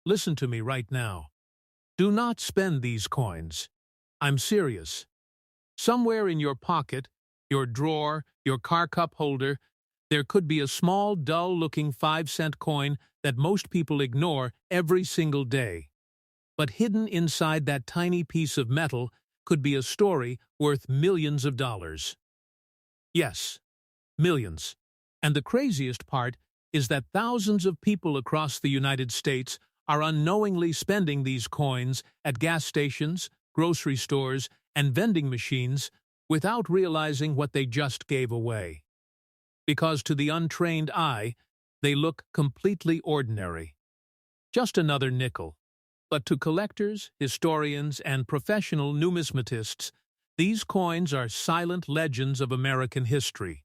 listen to me right now. Do not spend these coins. I'm serious. Somewhere in your pocket, your drawer, your car cup holder, there could be a small, dull-looking 5-cent coin that most people ignore every single day. But hidden inside that tiny piece of metal could be a story worth millions of dollars. Yes, millions. And the craziest part is that thousands of people across the United States are unknowingly spending these coins at gas stations, grocery stores, and vending machines without realizing what they just gave away. Because to the untrained eye, they look completely ordinary. Just another nickel. But to collectors, historians, and professional numismatists, these coins are silent legends of American history.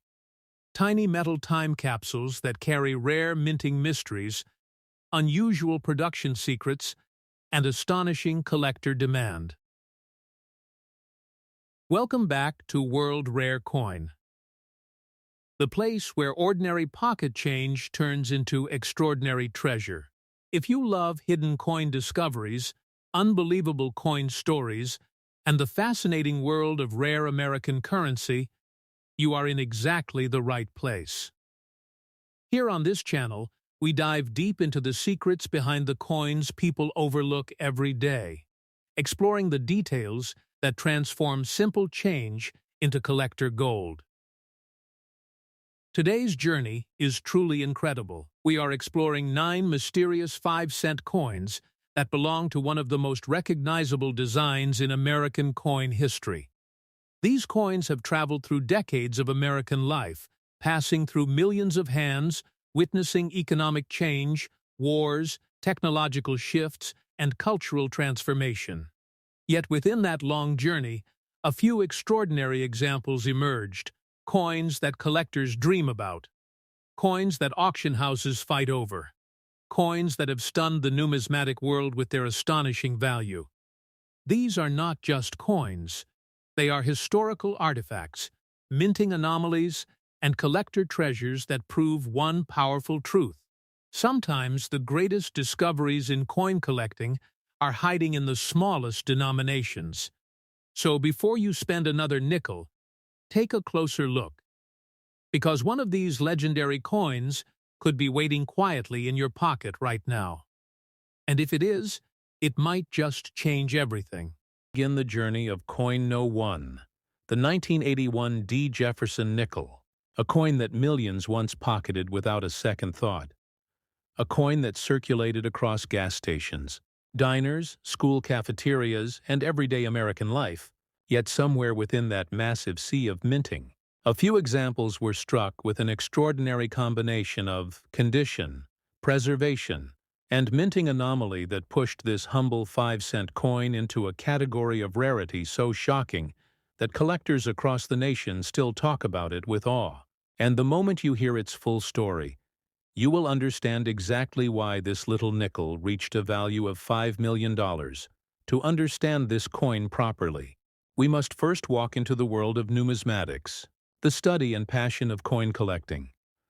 Tiny metal time capsules that carry rare minting mysteries, unusual production secrets, and astonishing collector demand. Welcome back to World Rare Coin, the place where ordinary pocket change turns into extraordinary treasure. If you love hidden coin discoveries, unbelievable coin stories, and the fascinating world of rare American currency, you are in exactly the right place. Here on this channel, we dive deep into the secrets behind the coins people overlook every day, exploring the details that transform simple change into collector gold. Today's journey is truly incredible. We are exploring 9 mysterious 5-cent coins that belong to one of the most recognizable designs in American coin history. These coins have traveled through decades of American life, passing through millions of hands, witnessing economic change, wars, technological shifts, and cultural transformation. Yet within that long journey, a few extraordinary examples emerged, coins that collectors dream about, coins that auction houses fight over, coins that have stunned the numismatic world with their astonishing value. These are not just coins. They are historical artifacts, minting anomalies, and collector treasures that prove one powerful truth. Sometimes the greatest discoveries in coin collecting are hiding in the smallest denominations. So before you spend another nickel, take a closer look. Because one of these legendary coins could be waiting quietly in your pocket right now. And if it is, it might just change everything. Begin the journey of coin No. 1, the 1981 D. Jefferson Nickel, a coin that millions once pocketed without a second thought. A coin that circulated across gas stations, diners, school cafeterias, and everyday American life, yet somewhere within that massive sea of minting, a few examples were struck with an extraordinary combination of condition, preservation, and minting anomaly that pushed this humble 5-cent coin into a category of rarity so shocking that collectors across the nation still talk about it with awe. And the moment you hear its full story, you will understand exactly why this little nickel reached a value of $5 million. To understand this coin properly, we must first walk into the world of numismatics, the study and passion of coin collecting,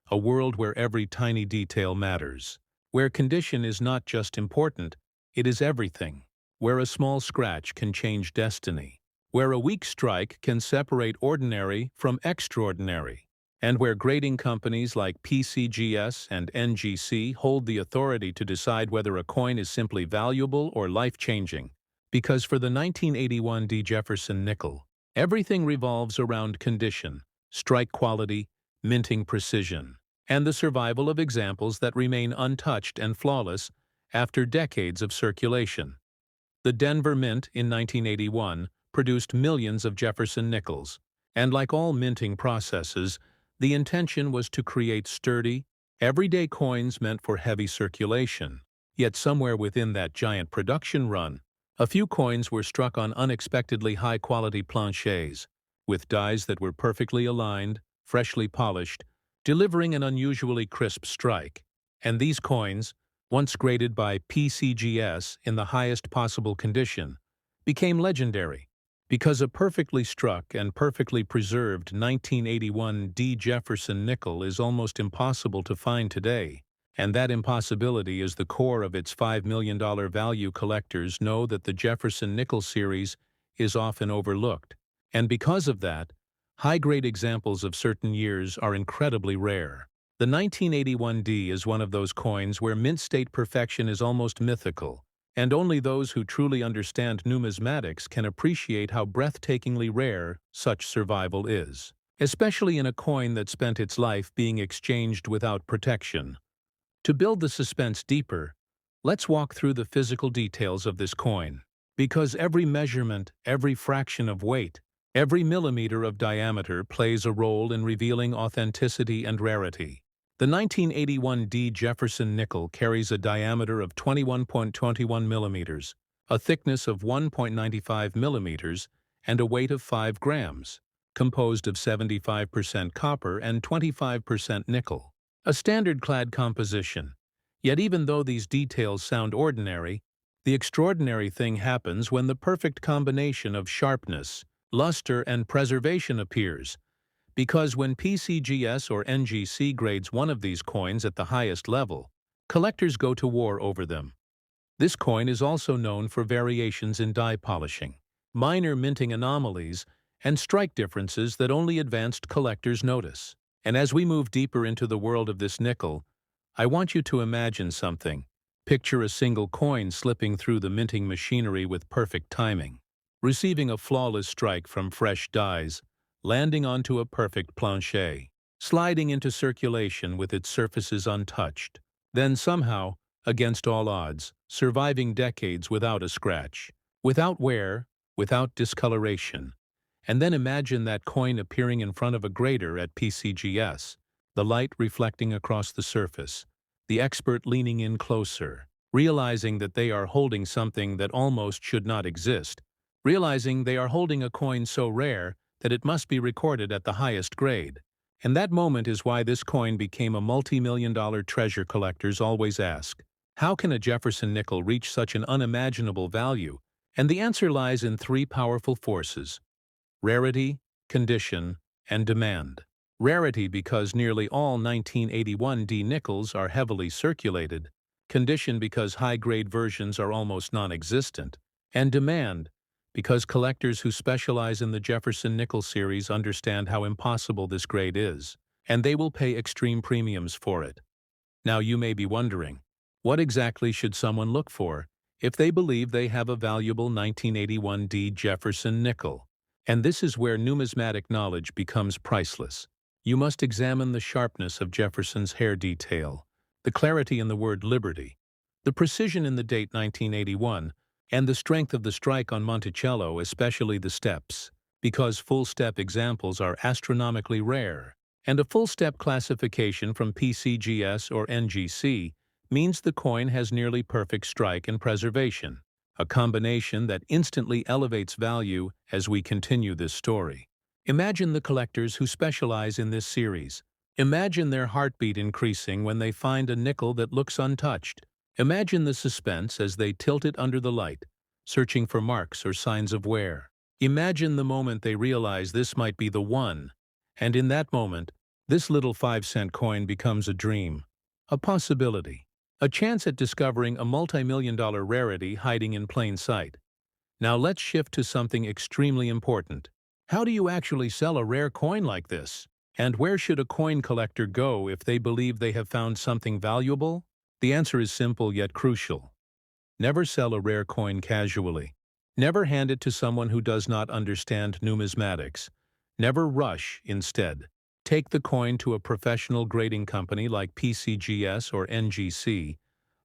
a world where every tiny detail matters, where condition is not just important, it is everything, where a small scratch can change destiny, where a weak strike can separate ordinary from extraordinary, and where grading companies like PCGS and NGC hold the authority to decide whether a coin is simply valuable or life-changing. Because for the 1981 D. Jefferson Nickel, everything revolves around condition, strike quality, minting precision, and the survival of examples that remain untouched and flawless after decades of circulation. The Denver Mint in 1981 produced millions of Jefferson nickels, and like all minting processes, the intention was to create sturdy, everyday coins meant for heavy circulation. Yet somewhere within that giant production run, a few coins were struck on unexpectedly high-quality planchets, with dies that were perfectly aligned, freshly polished, delivering an unusually crisp strike. And these coins, once graded by PCGS in the highest possible condition, became legendary, because a perfectly struck and perfectly preserved 1981 D. Jefferson nickel is almost impossible to find today. And that impossibility is the core of its $5 million value. Collectors know that the Jefferson Nickel series is often overlooked. And because of that, high-grade examples of certain years are incredibly rare. The 1981D is one of those coins where mint state perfection is almost mythical, and only those who truly understand numismatics can appreciate how breathtakingly rare such survival is, especially in a coin that spent its life being exchanged without protection. To build the suspense deeper, let's walk through the physical details of this coin. Because every measurement, every fraction of weight, every millimeter of diameter plays a role in revealing authenticity and rarity. The 1981D Jefferson Nickel carries a diameter of 21.21 millimeters, a thickness of 1.95 millimeters, and a weight of 5 grams, composed of 75% copper and 25% nickel. A standard clad composition. Yet even though these details sound ordinary, the extraordinary thing happens when the perfect combination of sharpness, luster, and preservation appears. Because when PCGS or NGC grades one of these coins at the highest level, collectors go to war over them. This coin is also known for variations in die polishing, minor minting anomalies, and strike differences that only advanced collectors notice. And as we move deeper into the world of this nickel, I want you to imagine something. Picture a single coin slipping through the minting machinery with perfect timing, receiving a flawless strike from fresh dies, landing onto a perfect plancher, sliding into circulation with its surfaces untouched, then somehow, against all odds, surviving decades without a scratch, without wear, without discoloration. And then imagine that coin appearing in front of a grader at PCGS, the light reflecting across the surface, the expert leaning in closer, realizing that they are holding something that almost should not exist, realizing they are holding a coin so rare that it must be recorded at the highest grade. And that moment is why this coin became a multi-million-dollar treasure. Collectors always ask, how can a Jefferson nickel reach such an unimaginable value? And the answer lies in three powerful forces: rarity, condition, and demand. Rarity because nearly all 1981D nickels are heavily circulated, condition because high-grade versions are almost non-existent, and demand because collectors who specialize in the Jefferson Nickel series understand how impossible this grade is, and they will pay extreme premiums for it. Now you may be wondering, what exactly should someone look for if they believe they have a valuable 1981D Jefferson Nickel? And this is where numismatic knowledge becomes priceless. You must examine the sharpness of Jefferson's hair detail, the clarity in the word liberty, the precision in the date 1981, and the strength of the strike on Monticello, especially the steps, because full-step examples are astronomically rare, and a full-step classification from PCGS or NGC means the coin has nearly perfect strike and preservation, a combination that instantly elevates value as we continue this story. Imagine the collectors who specialize in this series. Imagine their heartbeat increasing when they find a nickel that looks untouched. Imagine the suspense as they tilt it under the light, searching for marks or signs of wear. Imagine the moment they realize this might be the one, and in that moment, this little 5-cent coin becomes a dream, a possibility, a chance at discovering a multi-million-dollar rarity hiding in plain sight. Now let's shift to something extremely important. How do you actually sell a rare coin like this? And where should a coin collector go if they believe they have found something valuable? The answer is simple yet crucial. Never sell a rare coin casually. Never hand it to someone who does not understand numismatics. Never rush, instead. Take the coin to a professional grading company like PCGS or NGC.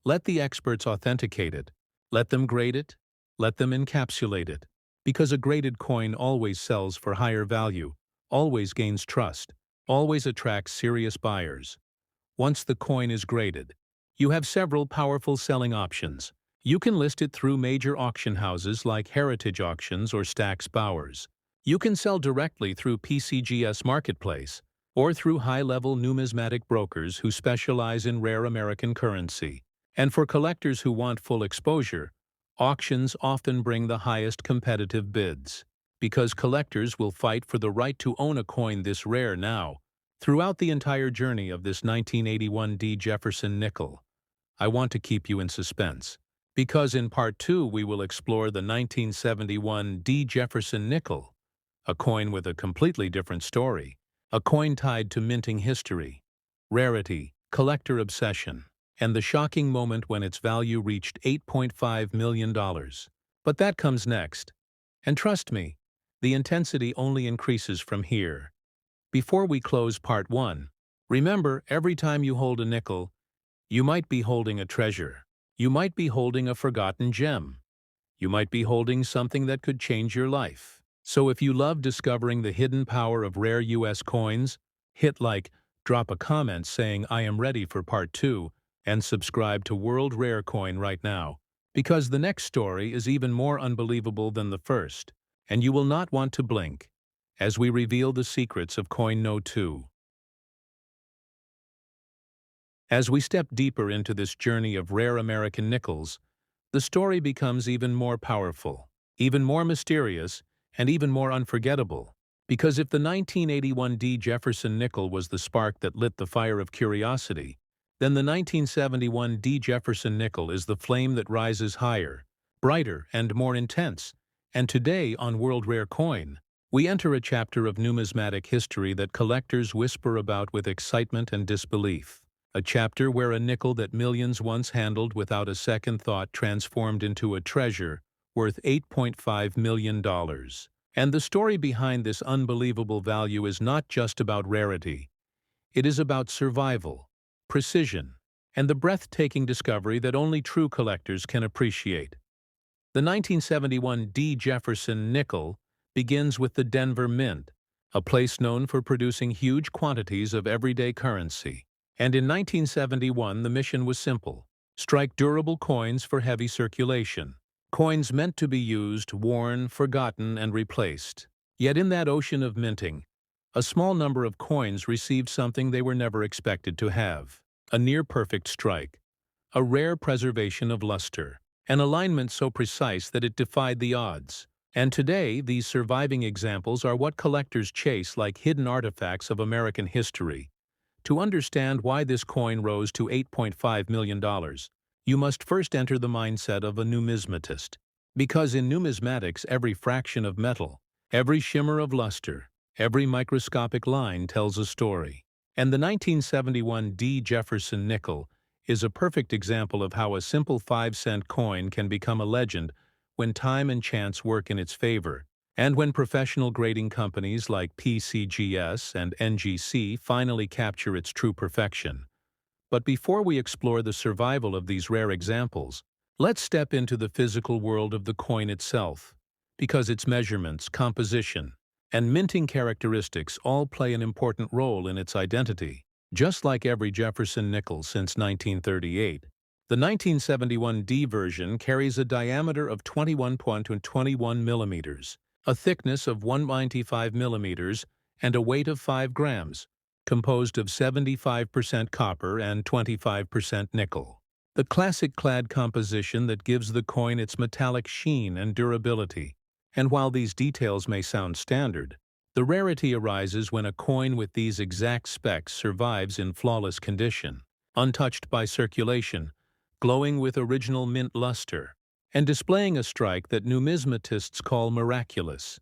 Let the experts authenticate it. Let them grade it. Let them encapsulate it. Because a graded coin always sells for higher value, always gains trust, always attracts serious buyers. Once the coin is graded, you have several powerful selling options. You can list it through major auction houses like Heritage Auctions or Stack's Bowers. You can sell directly through PCGS Marketplace or through high-level numismatic brokers who specialize in rare American currency. And for collectors who want full exposure, auctions often bring the highest competitive bids. Because collectors will fight for the right to own a coin this rare now, Throughout the entire journey of this 1981 D. Jefferson nickel, I want to keep you in suspense, because in Part 2 we will explore the 1971 D. Jefferson nickel, a coin with a completely different story, a coin tied to minting history, rarity, collector obsession, and the shocking moment when its value reached $8.5 million. But that comes next. And trust me, the intensity only increases from here. Before we close Part 1, remember, every time you hold a nickel, you might be holding a treasure. You might be holding a forgotten gem. You might be holding something that could change your life. So if you love discovering the hidden power of rare U.S. coins, hit like, drop a comment saying I am ready for Part 2, and subscribe to World Rare Coin right now, because the next story is even more unbelievable than the first, and you will not want to blink as we reveal the secrets of Coin No. 2. As we step deeper into this journey of rare American nickels, the story becomes even more powerful, even more mysterious, and even more unforgettable. Because if the 1981 D. Jefferson nickel was the spark that lit the fire of curiosity, then the 1971 D. Jefferson nickel is the flame that rises higher, brighter, and more intense. And today on World Rare Coin, we enter a chapter of numismatic history that collectors whisper about with excitement and disbelief. A chapter where a nickel that millions once handled without a second thought transformed into a treasure worth $8.5 million. And the story behind this unbelievable value is not just about rarity. It is about survival, precision, and the breathtaking discovery that only true collectors can appreciate. The 1971 D. Jefferson nickel begins with the Denver Mint, a place known for producing huge quantities of everyday currency. And in 1971, the mission was simple: strike durable coins for heavy circulation. Coins meant to be used, worn, forgotten, and replaced. Yet in that ocean of minting, a small number of coins received something they were never expected to have: a near-perfect strike, a rare preservation of luster, an alignment so precise that it defied the odds. And today, these surviving examples are what collectors chase like hidden artifacts of American history. To understand why this coin rose to $8.5 million, you must first enter the mindset of a numismatist. Because in numismatics, every fraction of metal, every shimmer of luster, every microscopic line tells a story. And the 1971 D. Jefferson nickel is a perfect example of how a simple 5-cent coin can become a legend when time and chance work in its favor, and when professional grading companies like PCGS and NGC finally capture its true perfection. But before we explore the survival of these rare examples, let's step into the physical world of the coin itself, because its measurements, composition, and minting characteristics all play an important role in its identity. Just like every Jefferson nickel since 1938, the 1971 D version carries a diameter of 21.21 millimeters, a thickness of 195 millimeters, and a weight of 5 grams, composed of 75% copper and 25% nickel. The classic clad composition that gives the coin its metallic sheen and durability. And while these details may sound standard, the rarity arises when a coin with these exact specs survives in flawless condition, untouched by circulation, glowing with original mint luster, and displaying a strike that numismatists call miraculous.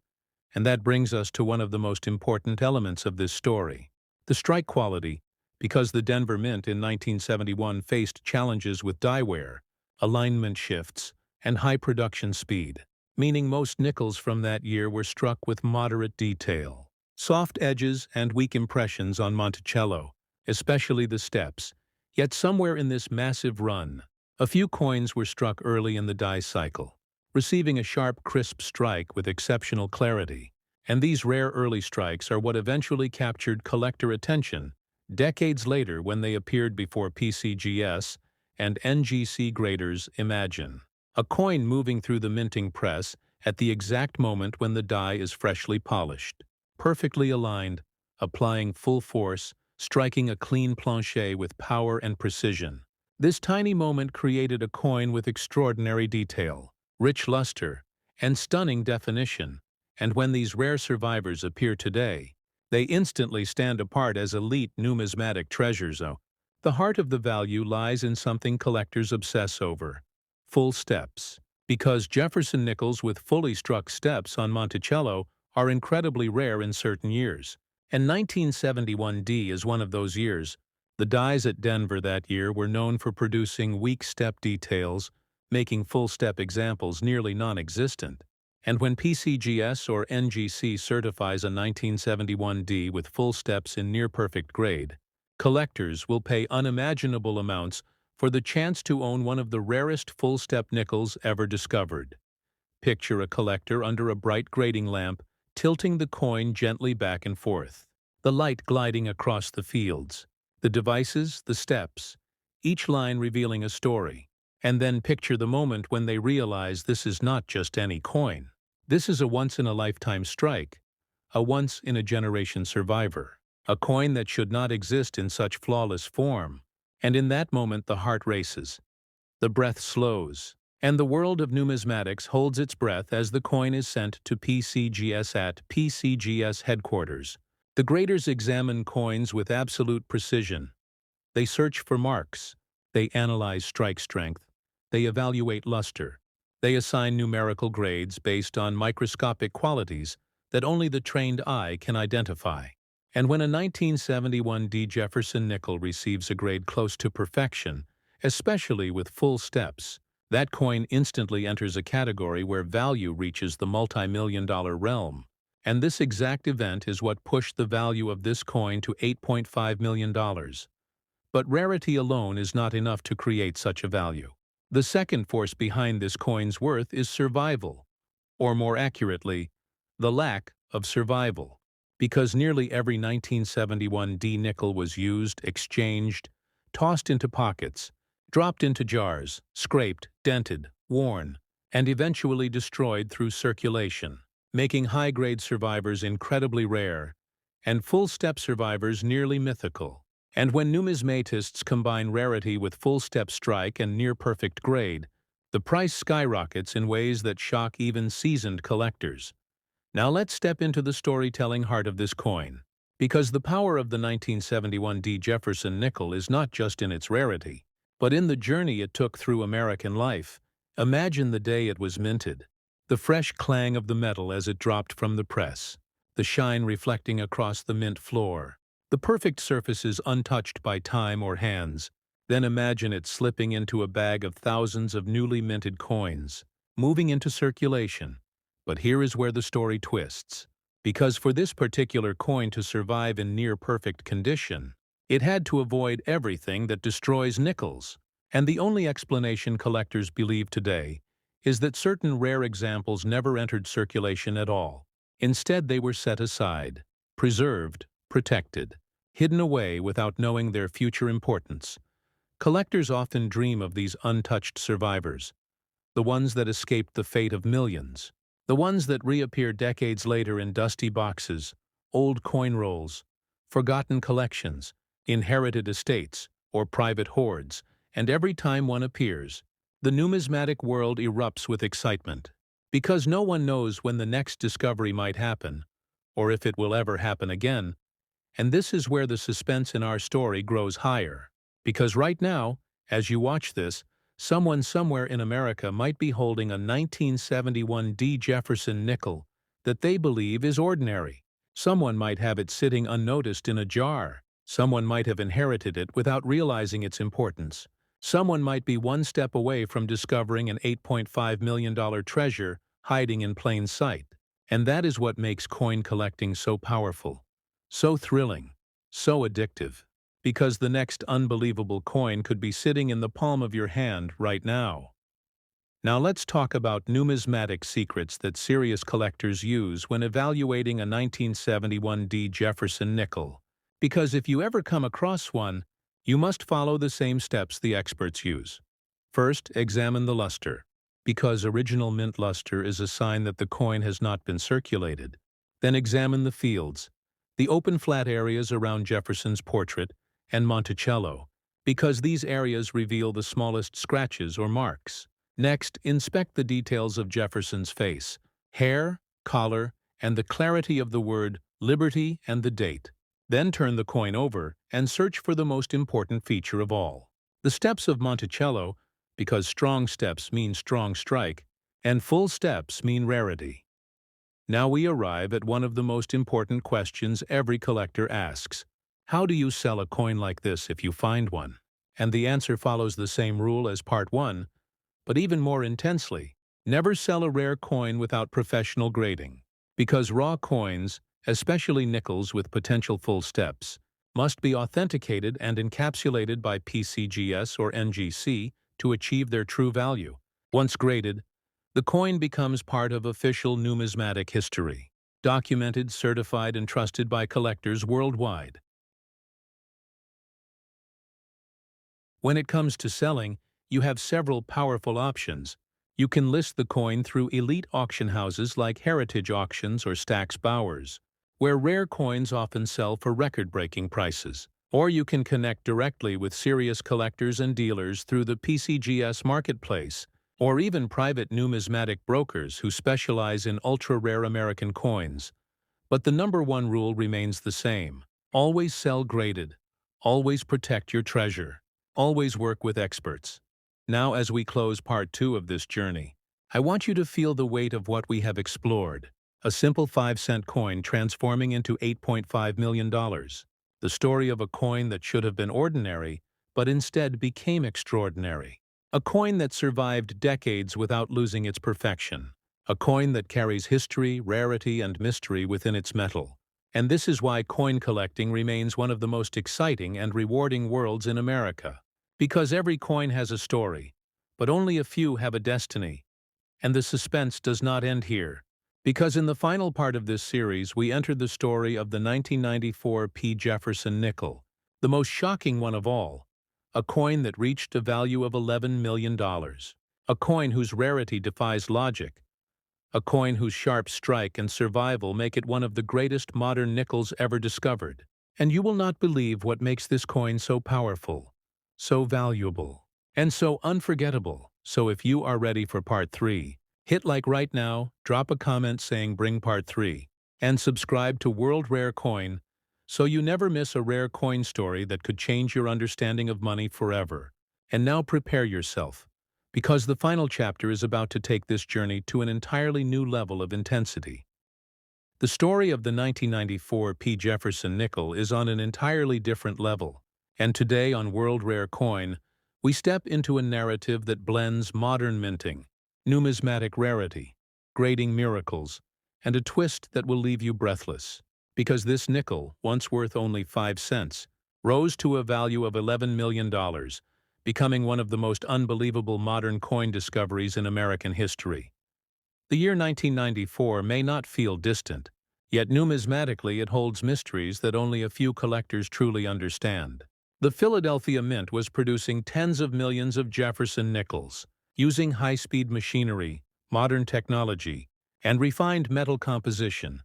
And that brings us to one of the most important elements of this story: the strike quality, because the Denver Mint in 1971 faced challenges with die wear, alignment shifts, and high production speed, meaning most nickels from that year were struck with moderate detail. Soft edges and weak impressions on Monticello, especially the steps. Yet somewhere in this massive run, a few coins were struck early in the die cycle, receiving a sharp, crisp strike with exceptional clarity. And these rare early strikes are what eventually captured collector attention decades later when they appeared before PCGS and NGC graders. Imagine a coin moving through the minting press at the exact moment when the die is freshly polished, perfectly aligned, applying full force, striking a clean plancher with power and precision. This tiny moment created a coin with extraordinary detail, rich luster, and stunning definition. And when these rare survivors appear today, They instantly stand apart as elite numismatic treasures, though. The heart of the value lies in something collectors obsess over: full steps. Because Jefferson nickels with fully struck steps on Monticello are incredibly rare in certain years, and 1971D is one of those years. The dies at Denver that year were known for producing weak step details, making full-step examples nearly non-existent. And when PCGS or NGC certifies a 1971D with full steps in near-perfect grade, collectors will pay unimaginable amounts for the chance to own one of the rarest full-step nickels ever discovered. Picture a collector under a bright grading lamp, tilting the coin gently back and forth, the light gliding across the fields, the devices, the steps, each line revealing a story. And then picture the moment when they realize this is not just any coin. This is a once-in-a-lifetime strike, a once-in-a-generation survivor, a coin that should not exist in such flawless form. And in that moment the heart races, the breath slows, and the world of numismatics holds its breath as the coin is sent to PCGS at PCGS headquarters. The graders examine coins with absolute precision. They search for marks. They analyze strike strength. They evaluate luster. They assign numerical grades based on microscopic qualities that only the trained eye can identify. And when a 1971D Jefferson nickel receives a grade close to perfection, especially with full steps, that coin instantly enters a category where value reaches the multi-million-dollar realm. And this exact event is what pushed the value of this coin to $8.5 million. But rarity alone is not enough to create such a value. The second force behind this coin's worth is survival, or more accurately, the lack of survival. Because nearly every 1971D nickel was used, exchanged, tossed into pockets, dropped into jars, scraped, dented, worn, and eventually destroyed through circulation, making high-grade survivors incredibly rare and full-step survivors nearly mythical. And when numismatists combine rarity with full-step strike and near-perfect grade, the price skyrockets in ways that shock even seasoned collectors. Now let's step into the storytelling heart of this coin, because the power of the 1971D Jefferson nickel is not just in its rarity, but in the journey it took through American life. Imagine the day it was minted, the fresh clang of the metal as it dropped from the press, the shine reflecting across the mint floor, the perfect surfaces untouched by time or hands. Then imagine it slipping into a bag of thousands of newly minted coins, moving into circulation. But here is where the story twists. Because for this particular coin to survive in near-perfect condition, it had to avoid everything that destroys nickels. And the only explanation collectors believe today is that certain rare examples never entered circulation at all. Instead, they were set aside, preserved, protected, hidden away without knowing their future importance. Collectors often dream of these untouched survivors, the ones that escaped the fate of millions. The ones that reappear decades later in dusty boxes, old coin rolls, forgotten collections, inherited estates, or private hoards, and every time one appears, the numismatic world erupts with excitement. Because no one knows when the next discovery might happen, or if it will ever happen again. And this is where the suspense in our story grows higher. Because right now, as you watch this, someone somewhere in America might be holding a 1971D Jefferson nickel that they believe is ordinary. Someone might have it sitting unnoticed in a jar. Someone might have inherited it without realizing its importance. Someone might be one step away from discovering an $8.5 million treasure hiding in plain sight. And that is what makes coin collecting so powerful, so thrilling, so addictive. Because the next unbelievable coin could be sitting in the palm of your hand right now. Now let's talk about numismatic secrets that serious collectors use when evaluating a 1971D Jefferson nickel. Because if you ever come across one, you must follow the same steps the experts use. First, examine the luster, because original mint luster is a sign that the coin has not been circulated. Then examine the fields, the open flat areas around Jefferson's portrait, and Monticello, because these areas reveal the smallest scratches or marks. Next, inspect the details of Jefferson's face, hair, collar, and the clarity of the word liberty, and the date. Then turn the coin over and search for the most important feature of all. The steps of Monticello, because strong steps mean strong strike, and full steps mean rarity. Now we arrive at one of the most important questions every collector asks. How do you sell a coin like this if you find one? And the answer follows the same rule as part 1, but even more intensely. Never sell a rare coin without professional grading. Because raw coins, especially nickels with potential full steps, must be authenticated and encapsulated by PCGS or NGC to achieve their true value. Once graded, the coin becomes part of official numismatic history, documented, certified, and trusted by collectors worldwide. When it comes to selling, you have several powerful options. You can list the coin through elite auction houses like Heritage Auctions or Stack's Bowers, where rare coins often sell for record-breaking prices. Or you can connect directly with serious collectors and dealers through the PCGS marketplace, or even private numismatic brokers who specialize in ultra-rare American coins. But the #1 rule remains the same. Always sell graded. Always protect your treasure. Always work with experts. Now, as we close part 2 of this journey, I want you to feel the weight of what we have explored. A simple 5-cent coin transforming into $8.5 million. The story of a coin that should have been ordinary, but instead became extraordinary. A coin that survived decades without losing its perfection. A coin that carries history, rarity, and mystery within its metal. And this is why coin collecting remains one of the most exciting and rewarding worlds in America. Because every coin has a story, but only a few have a destiny. And the suspense does not end here. Because in the final part of this series, we enter the story of the 1994 Jefferson Nickel, the most shocking one of all. A coin that reached a value of $11 million. A coin whose rarity defies logic. A coin whose sharp strike and survival make it one of the greatest modern nickels ever discovered. And you will not believe what makes this coin so powerful, so valuable, and so unforgettable. So if you are ready for part 3, hit like right now, drop a comment saying bring part 3, and subscribe to World Rare Coin so you never miss a rare coin story that could change your understanding of money forever. And now prepare yourself, because the final chapter is about to take this journey to an entirely new level of intensity. The story of the 1994 Jefferson Nickel is on an entirely different level, and today on World Rare Coin, we step into a narrative that blends modern minting, numismatic rarity, grading miracles, and a twist that will leave you breathless. Because this nickel, once worth only 5 cents, rose to a value of $11 million, becoming one of the most unbelievable modern coin discoveries in American history. The year 1994 may not feel distant, yet numismatically it holds mysteries that only a few collectors truly understand. The Philadelphia Mint was producing tens of millions of Jefferson nickels, using high-speed machinery, modern technology, and refined metal composition.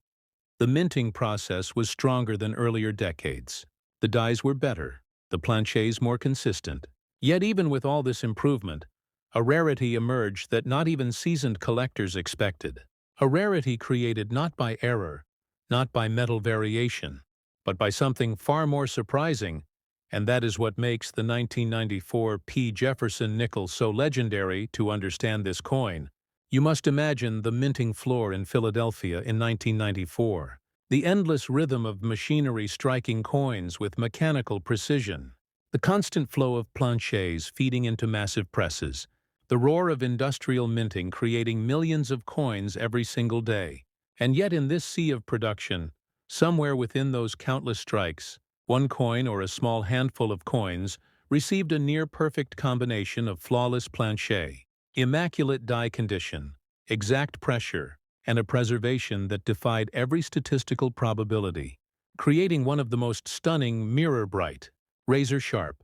The minting process was stronger than earlier decades. The dies were better, the planchets more consistent. Yet even with all this improvement, a rarity emerged that not even seasoned collectors expected. A rarity created not by error, not by metal variation, but by something far more surprising, and that is what makes the 1994 Jefferson Nickel so legendary. To understand this coin, you must imagine the minting floor in Philadelphia in 1994. The endless rhythm of machinery striking coins with mechanical precision. The constant flow of planchets feeding into massive presses. The roar of industrial minting creating millions of coins every single day. And yet in this sea of production, somewhere within those countless strikes, one coin or a small handful of coins received a near-perfect combination of flawless planchet, immaculate die condition, exact pressure, and a preservation that defied every statistical probability, creating one of the most stunning, mirror-bright, razor-sharp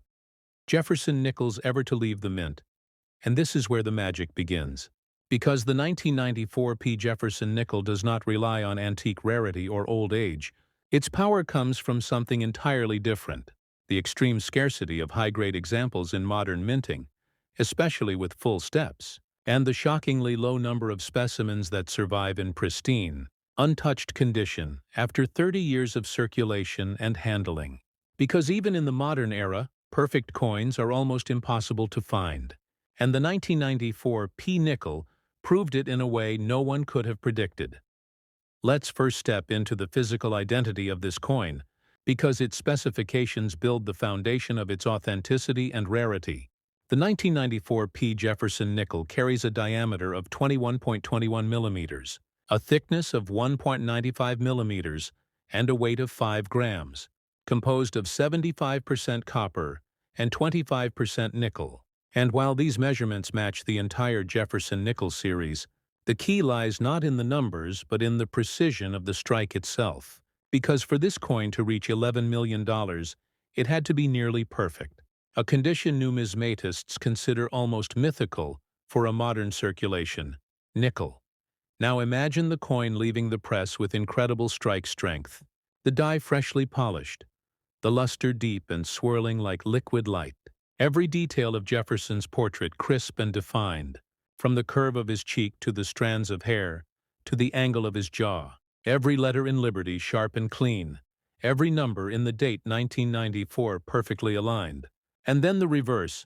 Jefferson nickels ever to leave the mint. And this is where the magic begins. Because the 1994 Jefferson Nickel does not rely on antique rarity or old age, its power comes from something entirely different: the extreme scarcity of high-grade examples in modern minting, especially with full steps, and the shockingly low number of specimens that survive in pristine, untouched condition after 30 years of circulation and handling. Because even in the modern era, perfect coins are almost impossible to find. And the 1994 P nickel proved it in a way no one could have predicted. Let's first step into the physical identity of this coin, because its specifications build the foundation of its authenticity and rarity. The 1994 P Jefferson nickel carries a diameter of 21.21 millimeters, a thickness of 1.95 millimeters, and a weight of 5 grams, composed of 75% copper and 25% nickel. And while these measurements match the entire Jefferson nickel series, the key lies not in the numbers but in the precision of the strike itself. Because for this coin to reach $11 million, it had to be nearly perfect, a condition numismatists consider almost mythical for a modern circulation. Nickel. Now imagine the coin leaving the press with incredible strike strength, the die freshly polished, the luster deep and swirling like liquid light. Every detail of Jefferson's portrait crisp and defined, from the curve of his cheek to the strands of hair, to the angle of his jaw. Every letter in Liberty sharp and clean, every number in the date 1994 perfectly aligned. And then the reverse,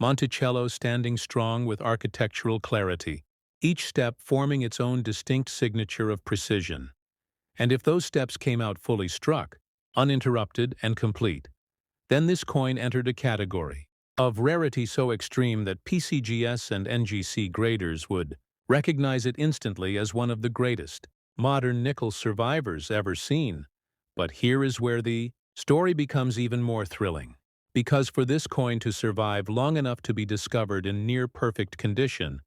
Monticello standing strong with architectural clarity, each step forming its own distinct signature of precision. And if those steps came out fully struck, uninterrupted and complete, then this coin entered a category of rarity so extreme that PCGS and NGC graders would recognize it instantly as one of the greatest modern nickel survivors ever seen. But here is where the story becomes even more thrilling. Because for this coin to survive long enough to be discovered in near-perfect condition,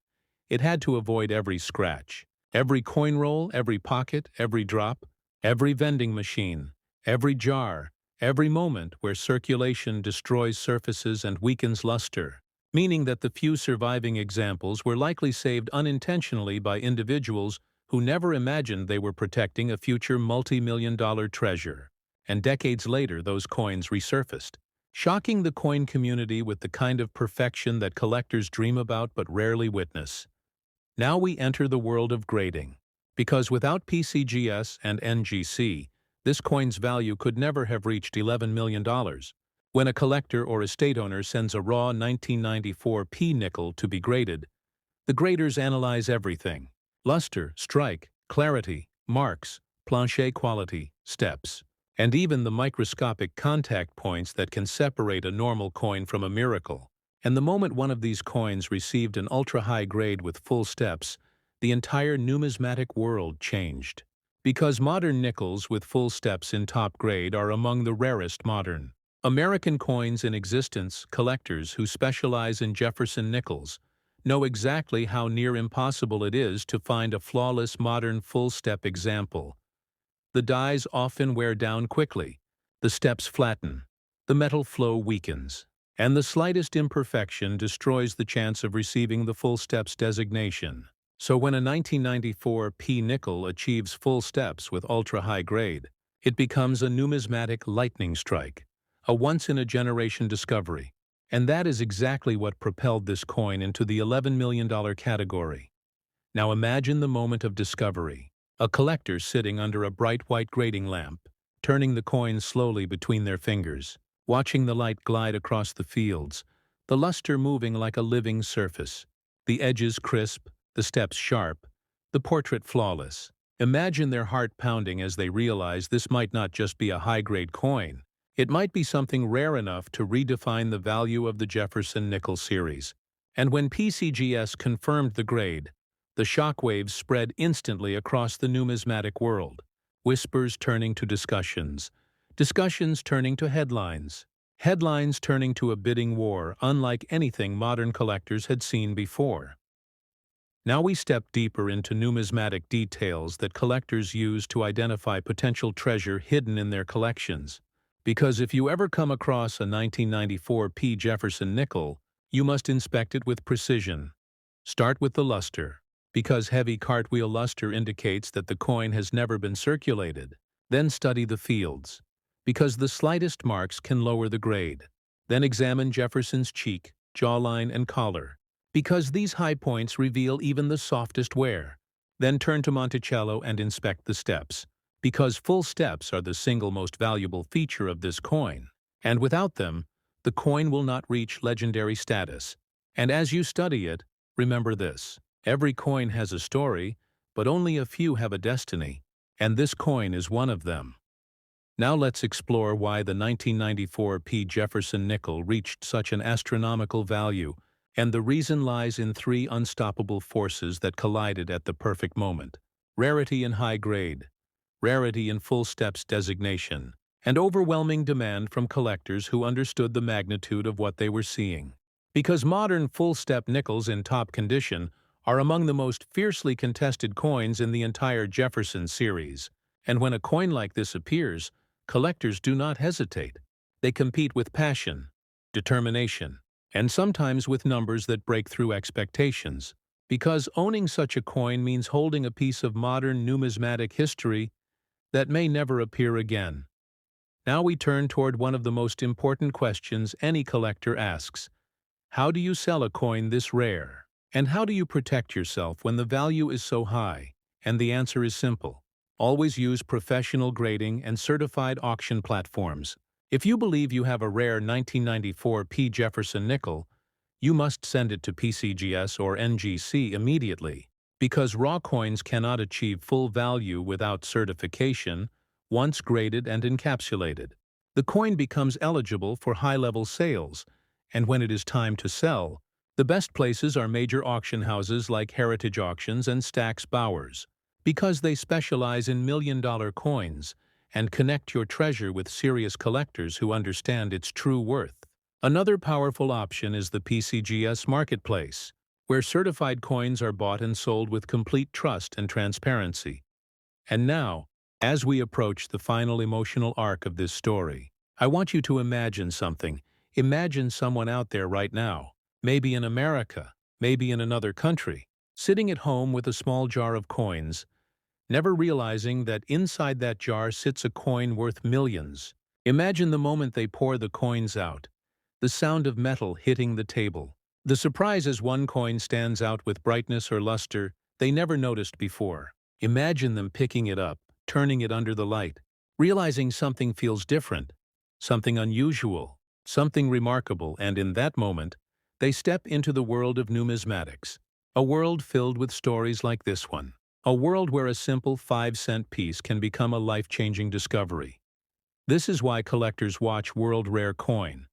it had to avoid every scratch, every coin roll, every pocket, every drop, every vending machine, every jar, every moment where circulation destroys surfaces and weakens luster, meaning that the few surviving examples were likely saved unintentionally by individuals who never imagined they were protecting a future multi-million-dollar treasure. And decades later, those coins resurfaced, shocking the coin community with the kind of perfection that collectors dream about but rarely witness. Now we enter the world of grading, because without PCGS and NGC, this coin's value could never have reached $11 million. When a collector or estate owner sends a raw 1994 P nickel to be graded, the graders analyze everything: luster, strike, clarity, marks, plancher quality, steps, and even the microscopic contact points that can separate a normal coin from a miracle. And the moment one of these coins received an ultra-high grade with full steps, the entire numismatic world changed. Because modern nickels with full steps in top grade are among the rarest modern American coins in existence, collectors who specialize in Jefferson nickels know exactly how near impossible it is to find a flawless modern full-step example. The dies often wear down quickly, the steps flatten, the metal flow weakens, and the slightest imperfection destroys the chance of receiving the full steps designation. So when a 1994 P nickel achieves full steps with ultra-high grade, it becomes a numismatic lightning strike, a once-in-a-generation discovery. And that is exactly what propelled this coin into the $11 million category. Now imagine the moment of discovery. A collector sitting under a bright white grading lamp, turning the coin slowly between their fingers, watching the light glide across the fields, the luster moving like a living surface, the edges crisp, the steps sharp, the portrait flawless. Imagine their heart pounding as they realize this might not just be a high-grade coin. It might be something rare enough to redefine the value of the Jefferson Nickel series. And when PCGS confirmed the grade, the shockwaves spread instantly across the numismatic world, whispers turning to discussions, discussions turning to headlines, headlines turning to a bidding war unlike anything modern collectors had seen before. Now we step deeper into numismatic details that collectors use to identify potential treasure hidden in their collections. Because if you ever come across a 1994 P Jefferson nickel, you must inspect it with precision. Start with the luster, because heavy cartwheel luster indicates that the coin has never been circulated. Then study the fields, because the slightest marks can lower the grade. Then examine Jefferson's cheek, jawline, and collar, because these high points reveal even the softest wear. Then turn to Monticello and inspect the steps, because full steps are the single most valuable feature of this coin, and without them, the coin will not reach legendary status. And as you study it, remember this: every coin has a story, but only a few have a destiny, and this coin is one of them. Now let's explore why the 1994 Jefferson Nickel reached such an astronomical value, and the reason lies in three unstoppable forces that collided at the perfect moment: rarity and high grade, rarity and full steps designation, and overwhelming demand from collectors who understood the magnitude of what they were seeing. Because modern full-step nickels in top condition are among the most fiercely contested coins in the entire Jefferson series, and when a coin like this appears, collectors do not hesitate. They compete with passion, determination, and sometimes with numbers that break through expectations. Because owning such a coin means holding a piece of modern numismatic history that may never appear again. Now we turn toward one of the most important questions any collector asks. How do you sell a coin this rare? And how do you protect yourself when the value is so high? And the answer is simple. Always use professional grading and certified auction platforms. If you believe you have a rare 1994 Jefferson Nickel, you must send it to PCGS or NGC immediately, because raw coins cannot achieve full value without certification. Once graded and encapsulated, the coin becomes eligible for high-level sales, and when it is time to sell, the best places are major auction houses like Heritage Auctions and Stack's Bowers, because they specialize in million-dollar coins and connect your treasure with serious collectors who understand its true worth. Another powerful option is the PCGS marketplace, where certified coins are bought and sold with complete trust and transparency. And now, as we approach the final emotional arc of this story, I want you to imagine something. Imagine someone out there right now, maybe in America, maybe in another country, sitting at home with a small jar of coins, never realizing that inside that jar sits a coin worth millions. Imagine the moment they pour the coins out, the sound of metal hitting the table, the surprise as one coin stands out with brightness or luster they never noticed before. Imagine them picking it up, turning it under the light, realizing something feels different, something unusual, something remarkable, and in that moment, they step into the world of numismatics, a world filled with stories like this one, a world where a simple 5-cent piece can become a life-changing discovery. This is why collectors watch World Rare Coin.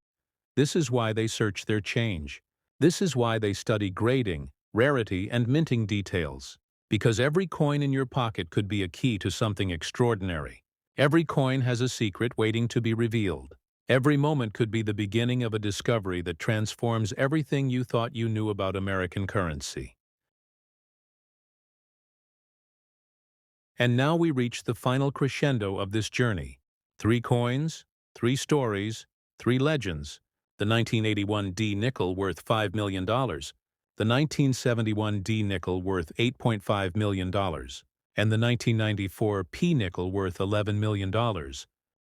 This is why they search their change. This is why they study grading, rarity, and minting details. Because every coin in your pocket could be a key to something extraordinary. Every coin has a secret waiting to be revealed. Every moment could be the beginning of a discovery that transforms everything you thought you knew about American currency. And now we reach the final crescendo of this journey. 3 coins, 3 stories, 3 legends. The 1981 D nickel worth $5 million. The 1971 D nickel worth $8.5 million, and the 1994 P nickel worth $11 million,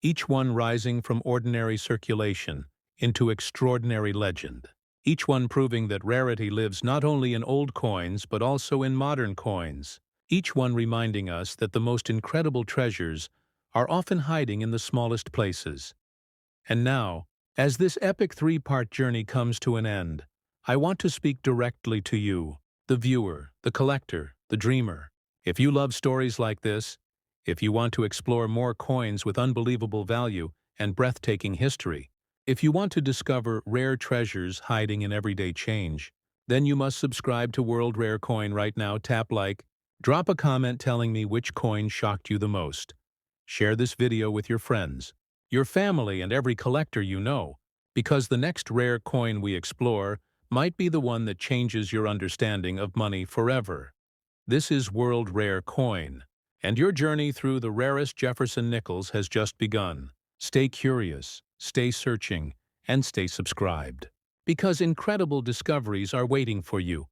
each one rising from ordinary circulation into extraordinary legend, each one proving that rarity lives not only in old coins but also in modern coins, each one reminding us that the most incredible treasures are often hiding in the smallest places. And now, as this epic 3-part journey comes to an end, I want to speak directly to you, the viewer, the collector, the dreamer. If you love stories like this, if you want to explore more coins with unbelievable value and breathtaking history, if you want to discover rare treasures hiding in everyday change, then you must subscribe to World Rare Coin right now. Tap like, drop a comment telling me which coin shocked you the most. Share this video with your friends, your family, and every collector you know, because the next rare coin we explore might be the one that changes your understanding of money forever. This is World Rare Coin, and your journey through the rarest Jefferson nickels has just begun. Stay curious, stay searching, and stay subscribed, because incredible discoveries are waiting for you.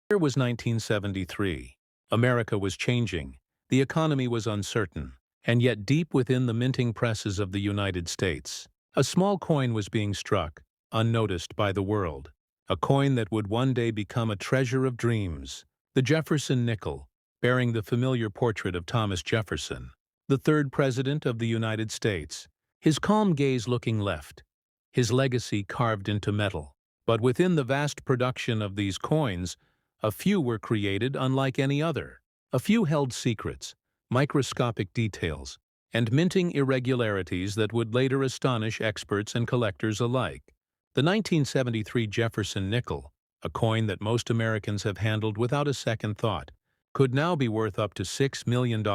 The year was 1973. America was changing, the economy was uncertain, and yet deep within the minting presses of the United States, a small coin was being struck, unnoticed by the world. A coin that would one day become a treasure of dreams, the Jefferson Nickel. bearing the familiar portrait of Thomas Jefferson, the third President of the United States, his calm gaze looking left, his legacy carved into metal. But within the vast production of these coins, a few were created unlike any other. A few held secrets, microscopic details, and minting irregularities that would later astonish experts and collectors alike. The 1973 Jefferson Nickel, a coin that most Americans have handled without a second thought, could now be worth up to $6 million.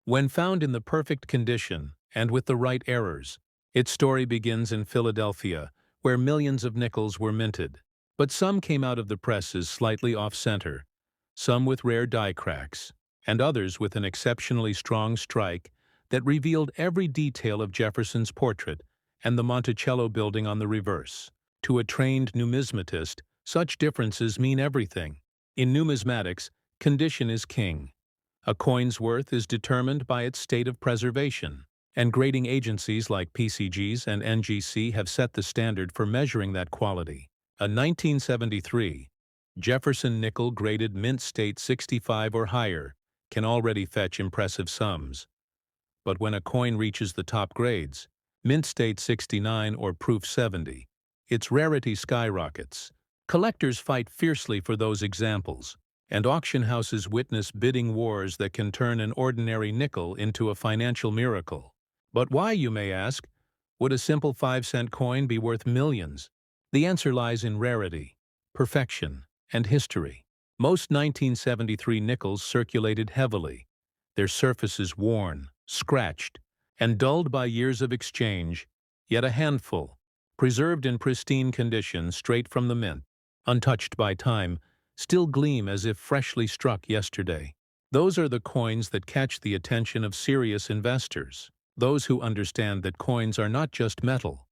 When found in the perfect condition and with the right errors, its story begins in Philadelphia, where millions of nickels were minted. But some came out of the presses slightly off-center, some with rare die cracks, and others with an exceptionally strong strike that revealed every detail of Jefferson's portrait and the Monticello building on the reverse. To a trained numismatist, such differences mean everything. In numismatics, condition is king. A coin's worth is determined by its state of preservation, and grading agencies like PCGs and NGC have set the standard for measuring that quality. A 1973 Jefferson Nickel graded mint state 65 or higher can already fetch impressive sums. But when a coin reaches the top grades, mint state 69 or proof 70, its rarity skyrockets. Collectors fight fiercely for those examples, and auction houses witness bidding wars that can turn an ordinary nickel into a financial miracle. But why, you may ask, would a simple 5-cent coin be worth millions? The answer lies in rarity, perfection, and history. Most 1973 nickels circulated heavily, their surfaces worn, scratched, and dulled by years of exchange, yet a handful, preserved in pristine condition straight from the mint, untouched by time, still gleam as if freshly struck yesterday. Those are the coins that catch the attention of serious investors, those who understand that coins are not just metal.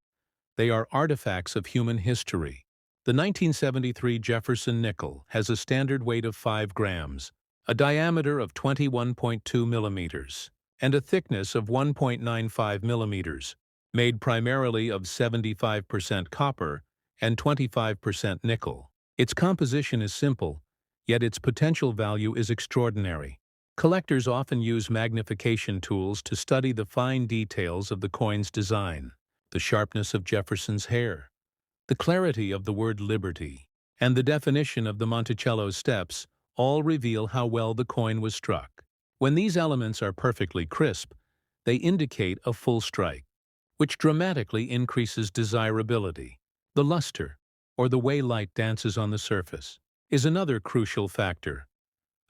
They are artifacts of human history. The 1973 Jefferson Nickel has a standard weight of 5 grams, a diameter of 21.2 millimeters, and a thickness of 1.95 millimeters, made primarily of 75% copper and 25% nickel. Its composition is simple, yet its potential value is extraordinary. Collectors often use magnification tools to study the fine details of the coin's design, the sharpness of Jefferson's hair, the clarity of the word liberty, and the definition of the Monticello steps all reveal how well the coin was struck. When these elements are perfectly crisp, they indicate a full strike, which dramatically increases desirability. The luster, or the way light dances on the surface, is another crucial factor.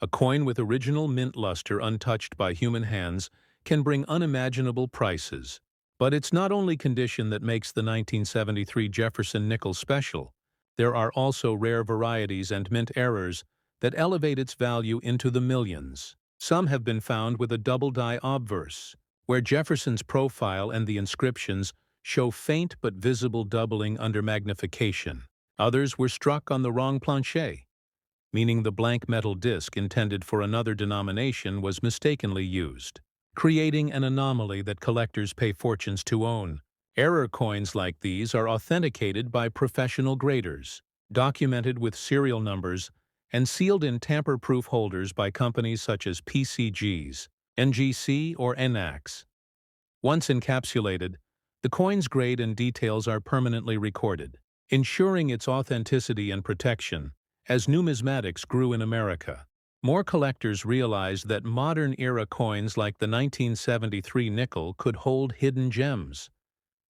A coin with original mint luster untouched by human hands can bring unimaginable prices. But it's not only condition that makes the 1973 Jefferson Nickel special. There are also rare varieties and mint errors that elevate its value into the millions. Some have been found with a double-die obverse, where Jefferson's profile and the inscriptions show faint but visible doubling under magnification. Others were struck on the wrong planchet, meaning the blank metal disc intended for another denomination was mistakenly used, creating an anomaly that collectors pay fortunes to own. Error coins like these are authenticated by professional graders, documented with serial numbers, and sealed in tamper-proof holders by companies such as PCGs, NGC, or NACS. Once encapsulated, the coin's grade and details are permanently recorded, ensuring its authenticity and protection. As numismatics grew in America, more collectors realized that modern-era coins like the 1973 nickel could hold hidden gems.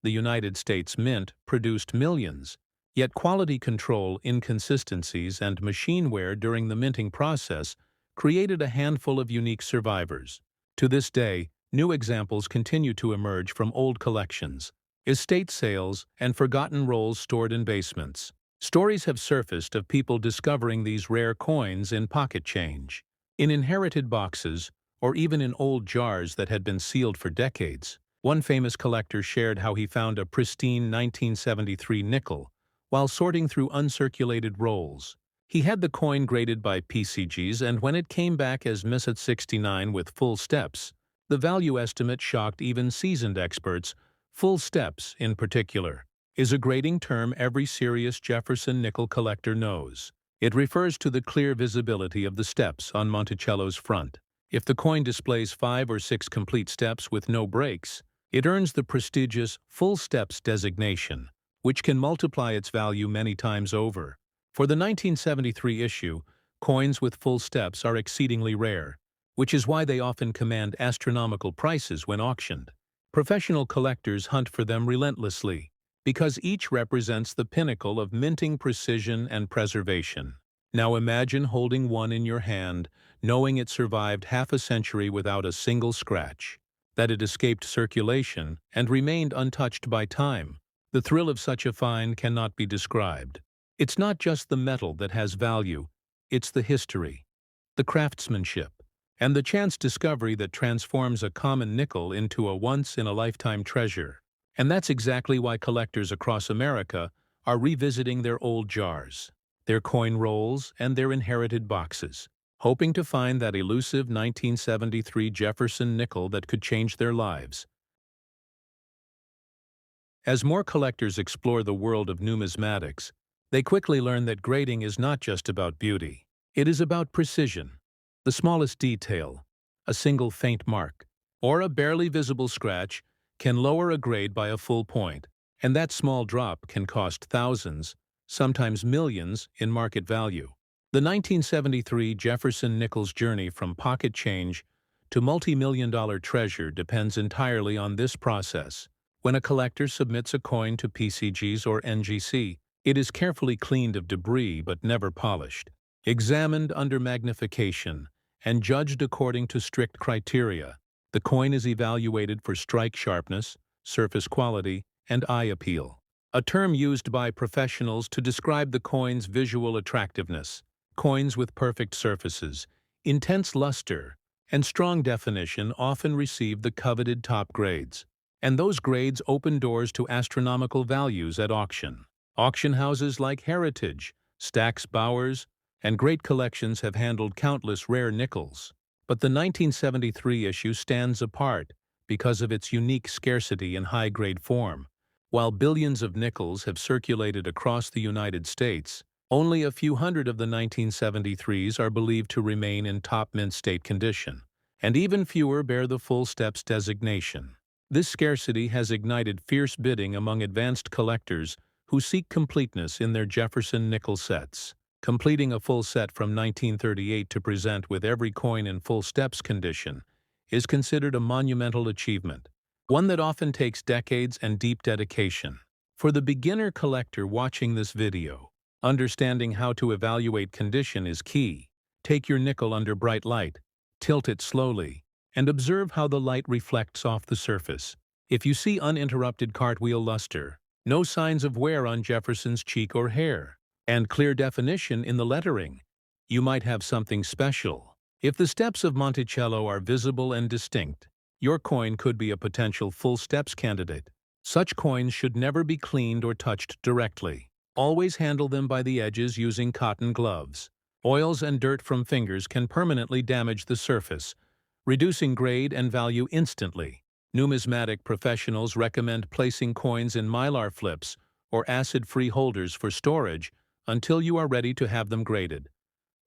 The United States Mint produced millions, yet quality control, inconsistencies, and machine wear during the minting process created a handful of unique survivors. To this day, new examples continue to emerge from old collections, estate sales, and forgotten rolls stored in basements. Stories have surfaced of people discovering these rare coins in pocket change, in inherited boxes, or even in old jars that had been sealed for decades. One famous collector shared how he found a pristine 1973 nickel while sorting through uncirculated rolls. He had the coin graded by PCGs, and when it came back as Misset 69 with full steps, the value estimate shocked even seasoned experts. Full steps, in particular, is a grading term every serious Jefferson Nickel collector knows. It refers to the clear visibility of the steps on Monticello's front. If the coin displays 5 or 6 complete steps with no breaks, it earns the prestigious full steps designation, which can multiply its value many times over. For the 1973 issue, coins with full steps are exceedingly rare, which is why they often command astronomical prices when auctioned. Professional collectors hunt for them relentlessly, because each represents the pinnacle of minting precision and preservation. Now imagine holding one in your hand, knowing it survived half a century without a single scratch, that it escaped circulation and remained untouched by time. The thrill of such a find cannot be described. It's not just the metal that has value, it's the history, the craftsmanship, and the chance discovery that transforms a common nickel into a once-in-a-lifetime treasure. And that's exactly why collectors across America are revisiting their old jars, their coin rolls, and their inherited boxes, hoping to find that elusive 1973 Jefferson nickel that could change their lives. As more collectors explore the world of numismatics, they quickly learn that grading is not just about beauty. It is about precision. The smallest detail, a single faint mark, or a barely visible scratch, can lower a grade by a full point, and that small drop can cost thousands, sometimes millions, in market value. The 1973 Jefferson Nickel's journey from pocket change to multi-million-dollar treasure depends entirely on this process. When a collector submits a coin to PCGs or NGC, it is carefully cleaned of debris but never polished, examined under magnification, and judged according to strict criteria. The coin is evaluated for strike sharpness, surface quality, and eye appeal, a term used by professionals to describe the coin's visual attractiveness. Coins with perfect surfaces, intense luster, and strong definition often receive the coveted top grades, and those grades open doors to astronomical values at auction. Auction houses like Heritage, Stack's Bowers, and Great Collections have handled countless rare nickels. But the 1973 issue stands apart because of its unique scarcity and high-grade form. While billions of nickels have circulated across the United States, only a few hundred of the 1973s are believed to remain in top mint state condition, and even fewer bear the full steps designation. This scarcity has ignited fierce bidding among advanced collectors who seek completeness in their Jefferson nickel sets. Completing a full set from 1938 to present with every coin in full steps condition is considered a monumental achievement, one that often takes decades and deep dedication. For the beginner collector watching this video, understanding how to evaluate condition is key. Take your nickel under bright light, tilt it slowly, and observe how the light reflects off the surface. If you see uninterrupted cartwheel luster, no signs of wear on Jefferson's cheek or hair, and clear definition in the lettering, you might have something special. If the steps of Monticello are visible and distinct, your coin could be a potential full steps candidate. Such coins should never be cleaned or touched directly. Always handle them by the edges using cotton gloves. Oils and dirt from fingers can permanently damage the surface, reducing grade and value instantly. Numismatic professionals recommend placing coins in mylar flips or acid-free holders for storage until you are ready to have them graded.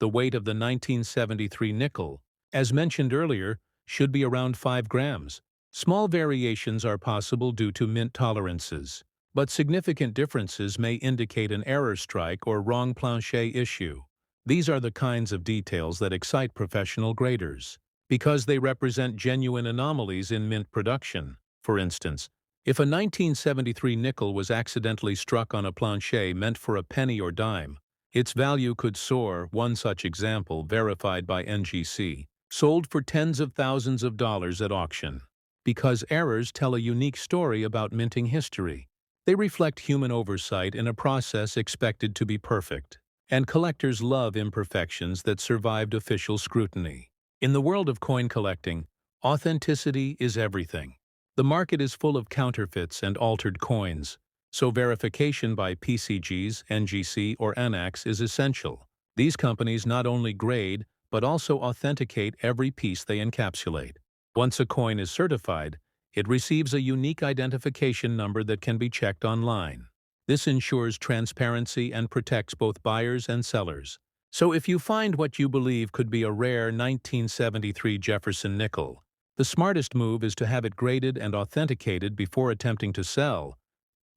The weight of the 1973 nickel, as mentioned earlier, should be around 5 grams. Small variations are possible due to mint tolerances, but significant differences may indicate an error strike or wrong plancher issue. These are the kinds of details that excite professional graders, because they represent genuine anomalies in mint production. For instance, if a 1973 nickel was accidentally struck on a plancher meant for a penny or dime, its value could soar. One such example, verified by NGC, sold for tens of thousands of dollars at auction. Because errors tell a unique story about minting history. They reflect human oversight in a process expected to be perfect, and collectors love imperfections that survived official scrutiny. In the world of coin collecting, authenticity is everything. The market is full of counterfeits and altered coins, so verification by PCGs, NGC, or ANACs is essential. These companies not only grade, but also authenticate every piece they encapsulate. Once a coin is certified, it receives a unique identification number that can be checked online. This ensures transparency and protects both buyers and sellers. So if you find what you believe could be a rare 1973 Jefferson nickel, the smartest move is to have it graded and authenticated before attempting to sell.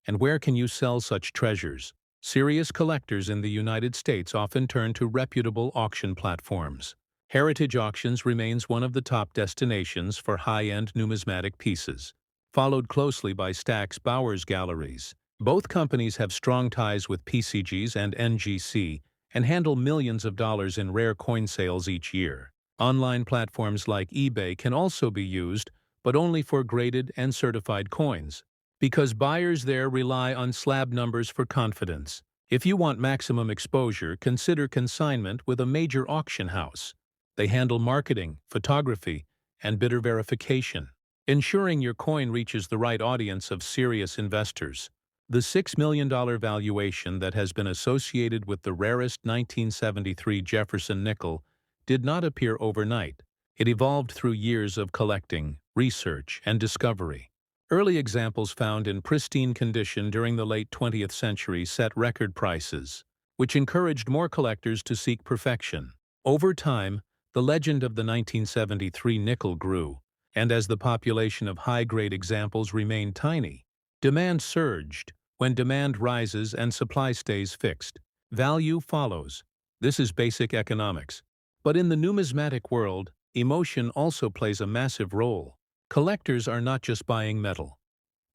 And where can you sell such treasures? Serious collectors in the United States often turn to reputable auction platforms. Heritage Auctions remains one of the top destinations for high-end numismatic pieces, followed closely by Stack's Bowers Galleries. Both companies have strong ties with PCGs and NGC and handle millions of dollars in rare coin sales each year. Online platforms like eBay can also be used, but only for graded and certified coins, because buyers there rely on slab numbers for confidence. If you want maximum exposure, consider consignment with a major auction house. They handle marketing, photography, and bidder verification, ensuring your coin reaches the right audience of serious investors. The $6 million valuation that has been associated with the rarest 1973 Jefferson nickel did not appear overnight. It evolved through years of collecting, research, and discovery. Early examples found in pristine condition during the late 20th century set record prices, which encouraged more collectors to seek perfection. Over time, the legend of the 1973 nickel grew, and as the population of high-grade examples remained tiny, demand surged. When demand rises and supply stays fixed, value follows. This is basic economics. But in the numismatic world, emotion also plays a massive role. Collectors are not just buying metal.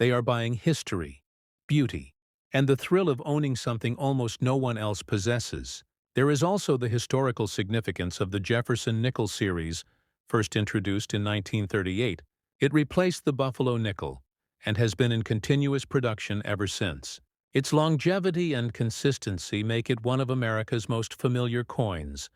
They are buying history, beauty, and the thrill of owning something almost no one else possesses. There is also the historical significance of the Jefferson Nickel series, first introduced in 1938. It replaced the Buffalo nickel and has been in continuous production ever since. Its longevity and consistency make it one of America's most familiar coins.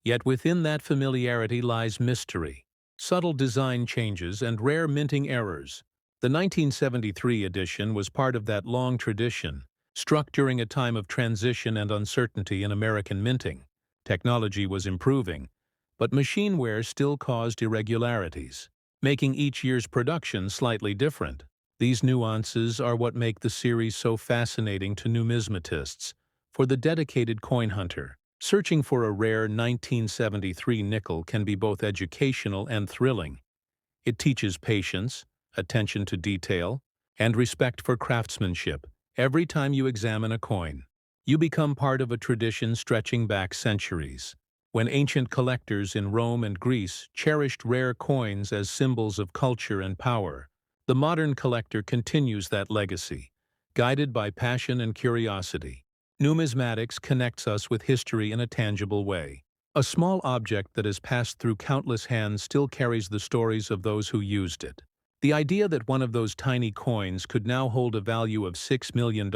Yet within that familiarity lies mystery, subtle design changes, and rare minting errors. The 1973 edition was part of that long tradition, struck during a time of transition and uncertainty in American minting. Technology was improving, but machine wear still caused irregularities, making each year's production slightly different. These nuances are what make the series so fascinating to numismatists. For the dedicated coin hunter, searching for a rare 1973 nickel can be both educational and thrilling. It teaches patience, attention to detail, and respect for craftsmanship. Every time you examine a coin, you become part of a tradition stretching back centuries. When ancient collectors in Rome and Greece cherished rare coins as symbols of culture and power, the modern collector continues that legacy, guided by passion and curiosity. Numismatics connects us with history in a tangible way. A small object that has passed through countless hands still carries the stories of those who used it. The idea that one of those tiny coins could now hold a value of $6 million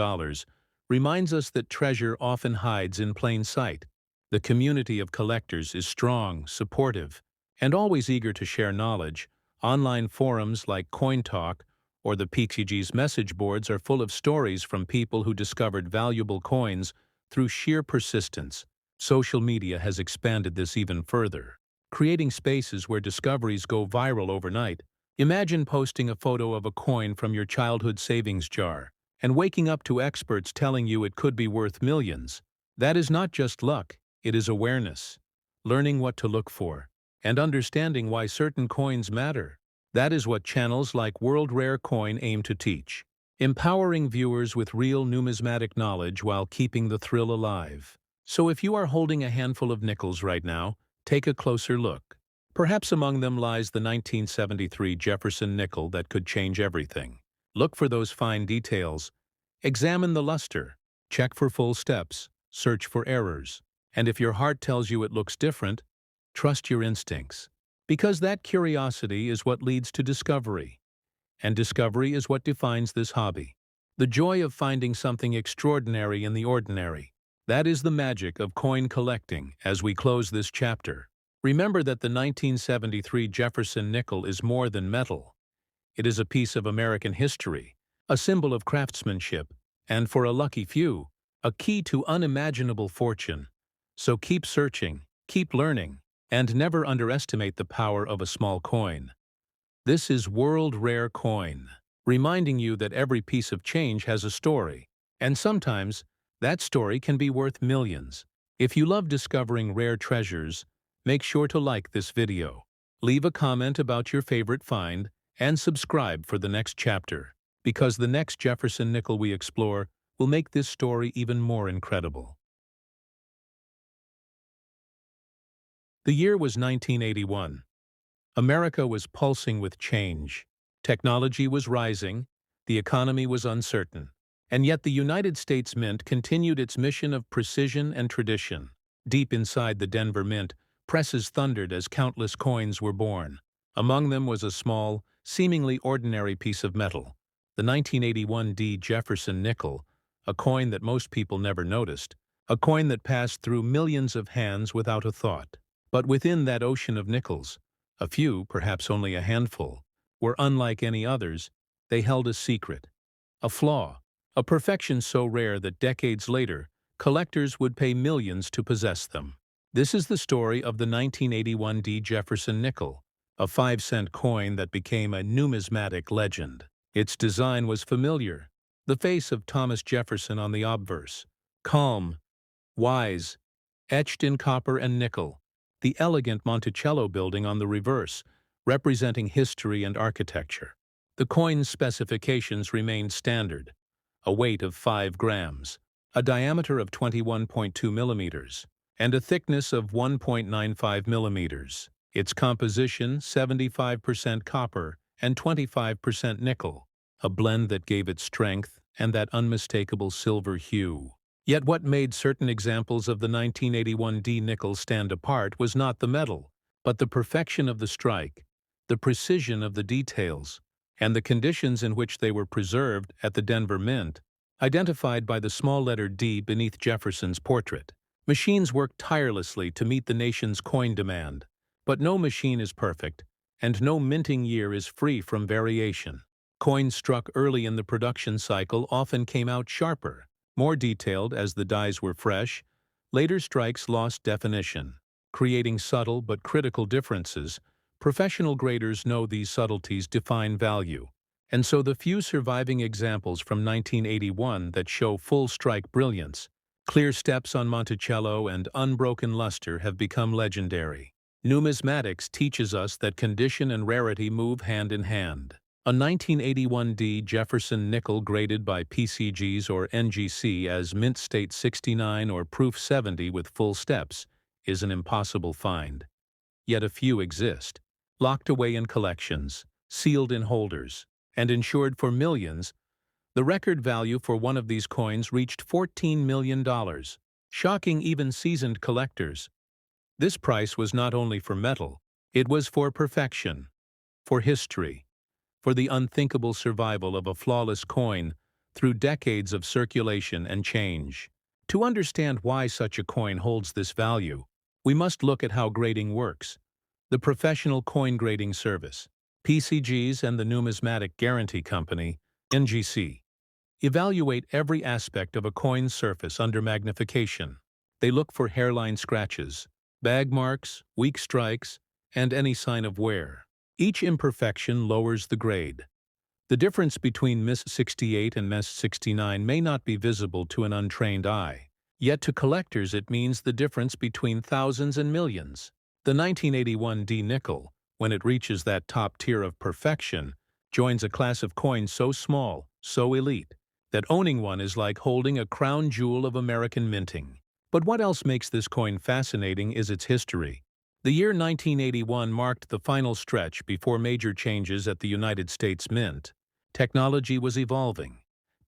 reminds us that treasure often hides in plain sight. The community of collectors is strong, supportive, and always eager to share knowledge. Online forums like Coin Talk or the PCG's message boards are full of stories from people who discovered valuable coins through sheer persistence. Social media has expanded this even further, creating spaces where discoveries go viral overnight. Imagine posting a photo of a coin from your childhood savings jar and waking up to experts telling you it could be worth millions. That is not just luck, it is awareness, learning what to look for, and understanding why certain coins matter. That is what channels like World Rare Coin aim to teach, empowering viewers with real numismatic knowledge while keeping the thrill alive. So if you are holding a handful of nickels right now, take a closer look. Perhaps among them lies the 1973 Jefferson nickel that could change everything. Look for those fine details. Examine the luster. Check for full steps. Search for errors. And if your heart tells you it looks different, trust your instincts. Because that curiosity is what leads to discovery. And discovery is what defines this hobby. The joy of finding something extraordinary in the ordinary. That is the magic of coin collecting. As we close this chapter, remember that the 1973 Jefferson nickel is more than metal. It is a piece of American history, a symbol of craftsmanship, and for a lucky few, a key to unimaginable fortune. So keep searching, keep learning, and never underestimate the power of a small coin. This is World Rare Coin, reminding you that every piece of change has a story, And sometimes, that story can be worth millions. If you love discovering rare treasures, make sure to like this video. Leave a comment about your favorite find, and subscribe for the next chapter, because the next Jefferson nickel we explore will make this story even more incredible. The year was 1981. America was pulsing with change. Technology was rising, the economy was uncertain, and yet the United States Mint continued its mission of precision and tradition. Deep inside the Denver Mint, presses thundered as countless coins were born. Among them was a small, seemingly ordinary piece of metal, the 1981 Jefferson Nickel, a coin that most people never noticed, a coin that passed through millions of hands without a thought. But within that ocean of nickels, a few, perhaps only a handful, were unlike any others. They held a secret, a flaw, a perfection so rare that decades later, collectors would pay millions to possess them. This is the story of the 1981 Jefferson Nickel, a 5-cent coin that became a numismatic legend. Its design was familiar, the face of Thomas Jefferson on the obverse, calm, wise, etched in copper and nickel, the elegant Monticello building on the reverse, representing history and architecture. The coin's specifications remained standard: a weight of 5 grams, a diameter of 21.2 millimeters, and a thickness of 1.95 millimeters. Its composition 75% copper and 25% nickel, a blend that gave it strength and that unmistakable silver hue. Yet what made certain examples of the 1981 nickel stand apart was not the metal, but the perfection of the strike, the precision of the details, and the conditions in which they were preserved at the Denver Mint, identified by the small letter D beneath Jefferson's portrait. Machines worked tirelessly to meet the nation's coin demand, but no machine is perfect, and no minting year is free from variation. Coins struck early in the production cycle often came out sharper, more detailed as the dies were fresh. Later strikes lost definition, creating subtle but critical differences. Professional graders know these subtleties define value, and so the few surviving examples from 1981 that show full strike brilliance, clear steps on Monticello, and unbroken luster have become legendary. Numismatics teaches us that condition and rarity move hand in hand. A 1981 Jefferson nickel graded by PCGs or NGC as Mint State 69 or Proof 70 with full steps is an impossible find. Yet a few exist, locked away in collections, sealed in holders, and insured for millions. The record value for one of these coins reached $14 million, shocking even seasoned collectors. This price was not only for metal, it was for perfection, for history, for the unthinkable survival of a flawless coin through decades of circulation and change. To understand why such a coin holds this value, we must look at how grading works. The Professional Coin Grading Service, PCGs, and the Numismatic Guarantee Company, NGC, evaluate every aspect of a coin's surface under magnification. They look for hairline scratches, bag marks, weak strikes, and any sign of wear. Each imperfection lowers the grade. The difference between Miss 68 and Miss 69 may not be visible to an untrained eye, yet to collectors it means the difference between thousands and millions. The 1981 nickel, when it reaches that top tier of perfection, joins a class of coins so small, so elite, that owning one is like holding a crown jewel of American minting. But what else makes this coin fascinating is its history. The year 1981 marked the final stretch before major changes at the United States Mint. Technology was evolving.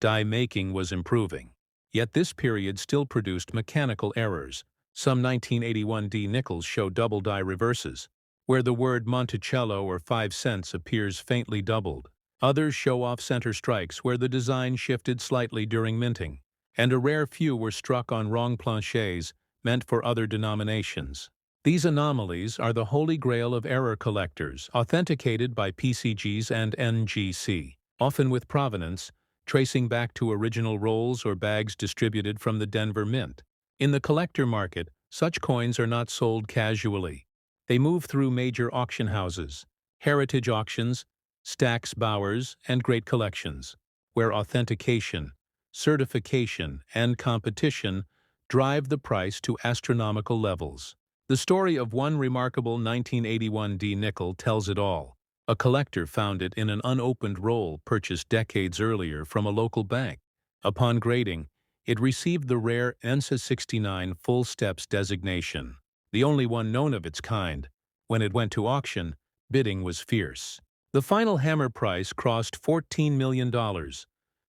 Die making was improving. Yet this period still produced mechanical errors. Some 1981 nickels show double die reverses, where the word Monticello or 5 cents appears faintly doubled. Others show off-center strikes where the design shifted slightly during minting, and a rare few were struck on wrong planchets meant for other denominations. These anomalies are the holy grail of error collectors, authenticated by PCGs and NGC, often with provenance, tracing back to original rolls or bags distributed from the Denver Mint. In the collector market, such coins are not sold casually. They move through major auction houses, heritage auctions, Stack's Bowers, and great collections, where authentication, certification, and competition drive the price to astronomical levels. The story of one remarkable 1981 D nickel tells it all. A collector found it in an unopened roll purchased decades earlier from a local bank. Upon grading, it received the rare ENSA 69 full steps designation, the only one known of its kind. When it went to auction, bidding was fierce. The final hammer price crossed $14 million,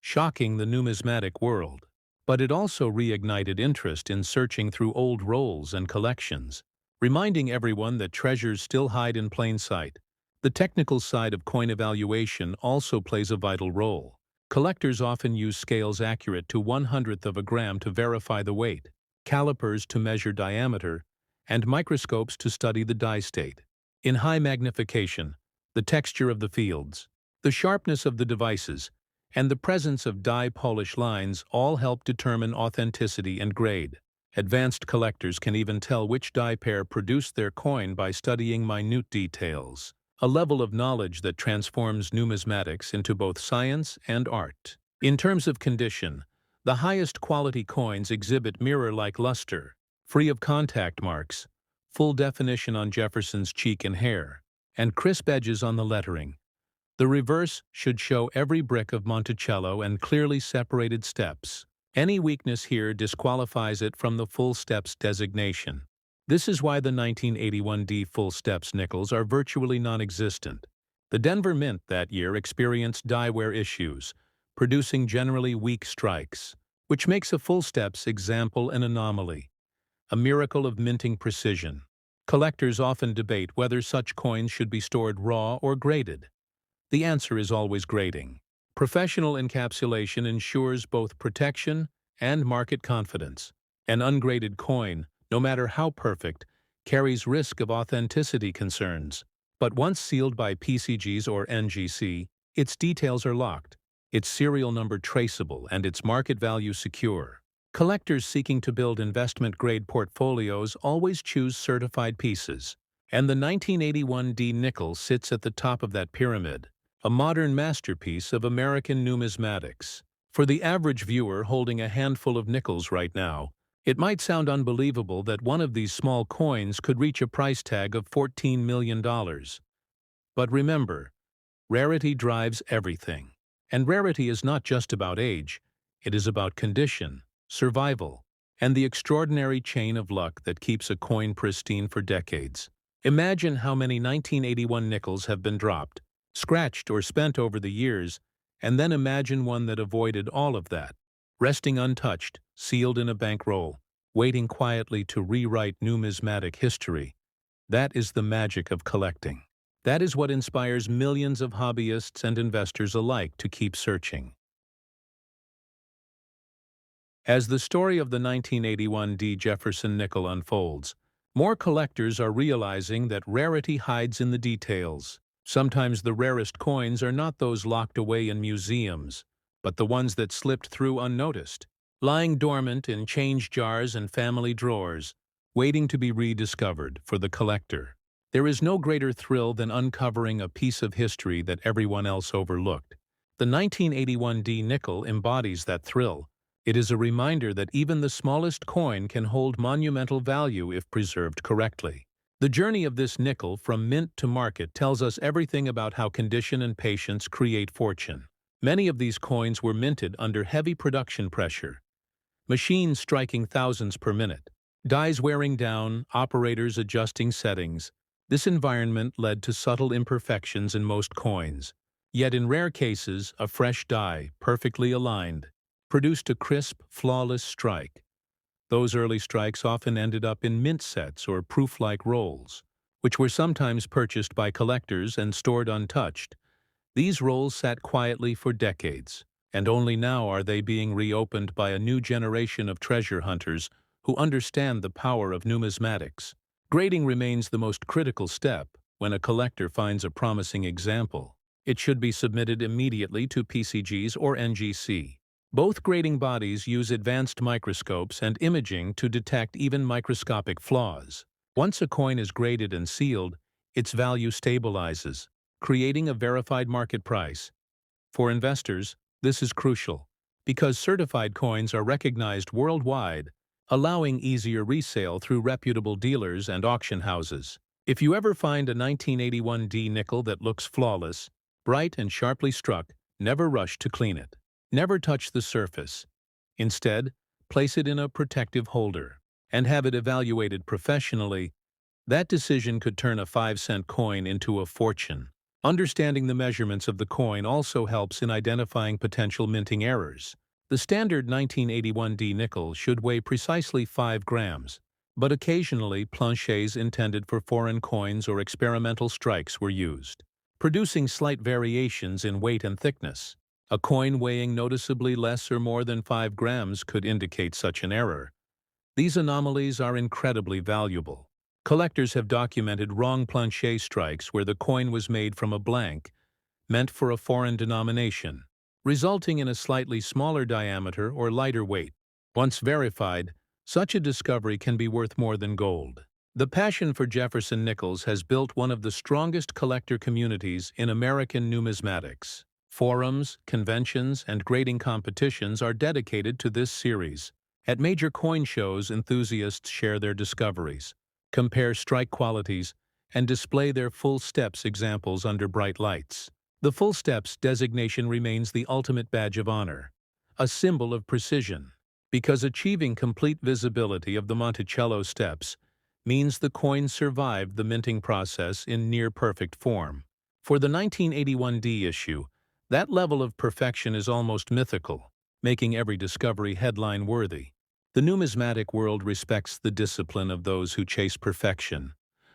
shocking the numismatic world. But it also reignited interest in searching through old rolls and collections, reminding everyone that treasures still hide in plain sight. The technical side of coin evaluation also plays a vital role. Collectors often use scales accurate to 1/100th of a gram to verify the weight, calipers to measure diameter, and microscopes to study the die state. In high magnification, the texture of the fields, the sharpness of the devices, and the presence of die polish lines all help determine authenticity and grade. Advanced collectors can even tell which die pair produced their coin by studying minute details, a level of knowledge that transforms numismatics into both science and art. In terms of condition, the highest quality coins exhibit mirror-like luster, free of contact marks, full definition on Jefferson's cheek and hair, and crisp edges on the lettering. The reverse should show every brick of Monticello and clearly separated steps. Any weakness here disqualifies it from the full steps designation. This is why the 1981 D full steps nickels are virtually non-existent. The Denver Mint that year experienced die wear issues, producing generally weak strikes, which makes a full steps example an anomaly, a miracle of minting precision. Collectors often debate whether such coins should be stored raw or graded. The answer is always grading. Professional encapsulation ensures both protection and market confidence. An ungraded coin, no matter how perfect, carries risk of authenticity concerns. But once sealed by PCGs or NGC, its details are locked, its serial number traceable, and its market value secure. Collectors seeking to build investment-grade portfolios always choose certified pieces, and the 1981 D nickel sits at the top of that pyramid, a modern masterpiece of American numismatics. For the average viewer holding a handful of nickels right now, it might sound unbelievable that one of these small coins could reach a price tag of $14 million. But remember, rarity drives everything. And rarity is not just about age, it is about condition, survival, and the extraordinary chain of luck that keeps a coin pristine for decades. Imagine how many 1981 nickels have been dropped, scratched or spent over the years, and then imagine one that avoided all of that, resting untouched, sealed in a bankroll, waiting quietly to rewrite numismatic history. That is the magic of collecting. That is what inspires millions of hobbyists and investors alike to keep searching. As the story of the 1981 D. Jefferson Nickel unfolds, more collectors are realizing that rarity hides in the details. Sometimes the rarest coins are not those locked away in museums, but the ones that slipped through unnoticed, lying dormant in change jars and family drawers, waiting to be rediscovered for the collector. There is no greater thrill than uncovering a piece of history that everyone else overlooked. The 1981 D nickel embodies that thrill. It is a reminder that even the smallest coin can hold monumental value if preserved correctly. The journey of this nickel from mint to market tells us everything about how condition and patience create fortune. Many of these coins were minted under heavy production pressure, machines striking thousands per minute, dies wearing down, operators adjusting settings. This environment led to subtle imperfections in most coins. Yet in rare cases, a fresh die, perfectly aligned, produced a crisp, flawless strike. Those early strikes often ended up in mint sets or proof-like rolls, which were sometimes purchased by collectors and stored untouched. These rolls sat quietly for decades, and only now are they being reopened by a new generation of treasure hunters who understand the power of numismatics. Grading remains the most critical step. When a collector finds a promising example, it should be submitted immediately to PCGs or NGC. Both grading bodies use advanced microscopes and imaging to detect even microscopic flaws. Once a coin is graded and sealed, its value stabilizes, creating a verified market price. For investors, this is crucial. because certified coins are recognized worldwide, allowing easier resale through reputable dealers and auction houses. If you ever find a 1981 D nickel that looks flawless, bright and sharply struck, never rush to clean it. Never touch the surface. Instead, place it in a protective holder and have it evaluated professionally. That decision could turn a 5-cent coin into a fortune. Understanding the measurements of the coin also helps in identifying potential minting errors. The standard 1981 D nickel should weigh precisely 5 grams, but occasionally planchets intended for foreign coins or experimental strikes were used, producing slight variations in weight and thickness. A coin weighing noticeably less or more than 5 grams could indicate such an error. These anomalies are incredibly valuable. Collectors have documented wrong planchet strikes where the coin was made from a blank, meant for a foreign denomination, resulting in a slightly smaller diameter or lighter weight. Once verified, such a discovery can be worth more than gold. The passion for Jefferson nickels has built one of the strongest collector communities in American numismatics. Forums, conventions, and grading competitions are dedicated to this series. At major coin shows, enthusiasts share their discoveries, compare strike qualities, and display their full steps examples under bright lights. The full steps designation remains the ultimate badge of honor, a symbol of precision, because achieving complete visibility of the Monticello steps means the coin survived the minting process in near-perfect form. For the 1981 D issue, that level of perfection is almost mythical, making every discovery headline-worthy. The numismatic world respects the discipline of those who chase perfection,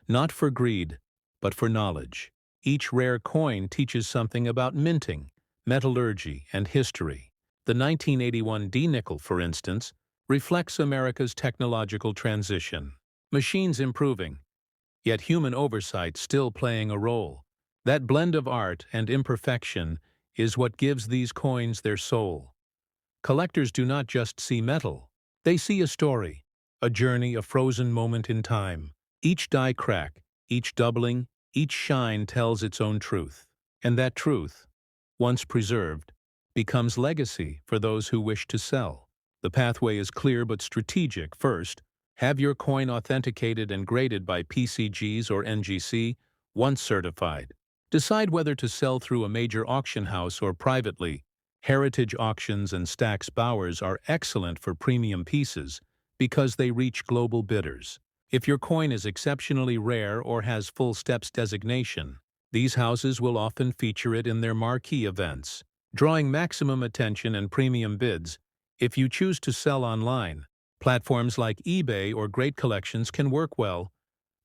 not for greed, but for knowledge. Each rare coin teaches something about minting, metallurgy, and history. The 1981 D nickel, for instance, reflects America's technological transition. Machines improving, yet human oversight still playing a role. That blend of art and imperfection is what gives these coins their soul. Collectors do not just see metal. They see a story, a journey, a frozen moment in time. Each die crack, each doubling, each shine tells its own truth. And that truth, once preserved, becomes legacy for those who wish to sell. The pathway is clear but strategic. First, have your coin authenticated and graded by PCGs or NGC, once certified. Decide whether to sell through a major auction house or privately. Heritage auctions and Stack's Bowers are excellent for premium pieces because they reach global bidders. If your coin is exceptionally rare or has full steps designation, these houses will often feature it in their marquee events, drawing maximum attention and premium bids. If you choose to sell online, platforms like eBay or Great Collections can work well,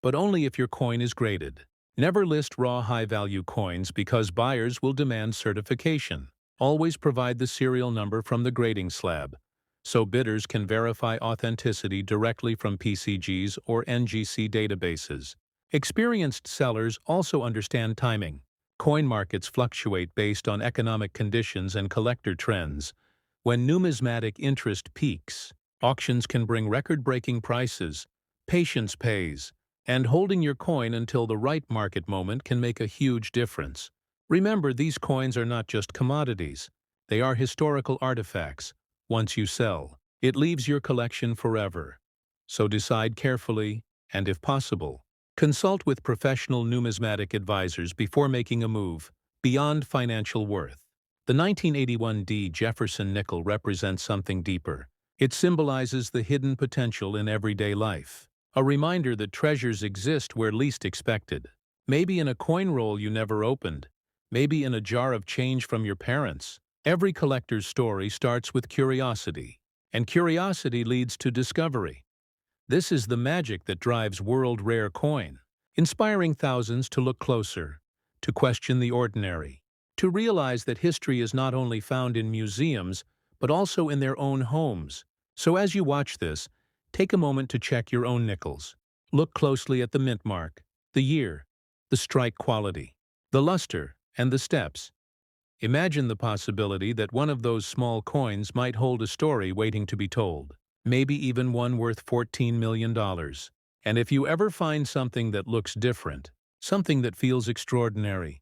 but only if your coin is graded. Never list raw high-value coins because buyers will demand certification. Always provide the serial number from the grading slab, so bidders can verify authenticity directly from PCGs or NGC databases. Experienced sellers also understand timing. Coin markets fluctuate based on economic conditions and collector trends. When numismatic interest peaks, auctions can bring record-breaking prices. Patience pays, and holding your coin until the right market moment can make a huge difference. Remember, these coins are not just commodities. They are historical artifacts. Once you sell, it leaves your collection forever. So decide carefully, and if possible, consult with professional numismatic advisors before making a move beyond financial worth. The 1981 D Jefferson Nickel represents something deeper. It symbolizes the hidden potential in everyday life. A reminder that treasures exist where least expected. Maybe in a coin roll you never opened. Maybe in a jar of change from your parents. Every collector's story starts with curiosity, and curiosity leads to discovery. This is the magic that drives world-rare coin, inspiring thousands to look closer, to question the ordinary, to realize that history is not only found in museums, but also in their own homes. So as you watch this, take a moment to check your own nickels. Look closely at the mint mark, the year, the strike quality, the luster, and the steps. Imagine the possibility that one of those small coins might hold a story waiting to be told, maybe even one worth $14 million. And if you ever find something that looks different, something that feels extraordinary,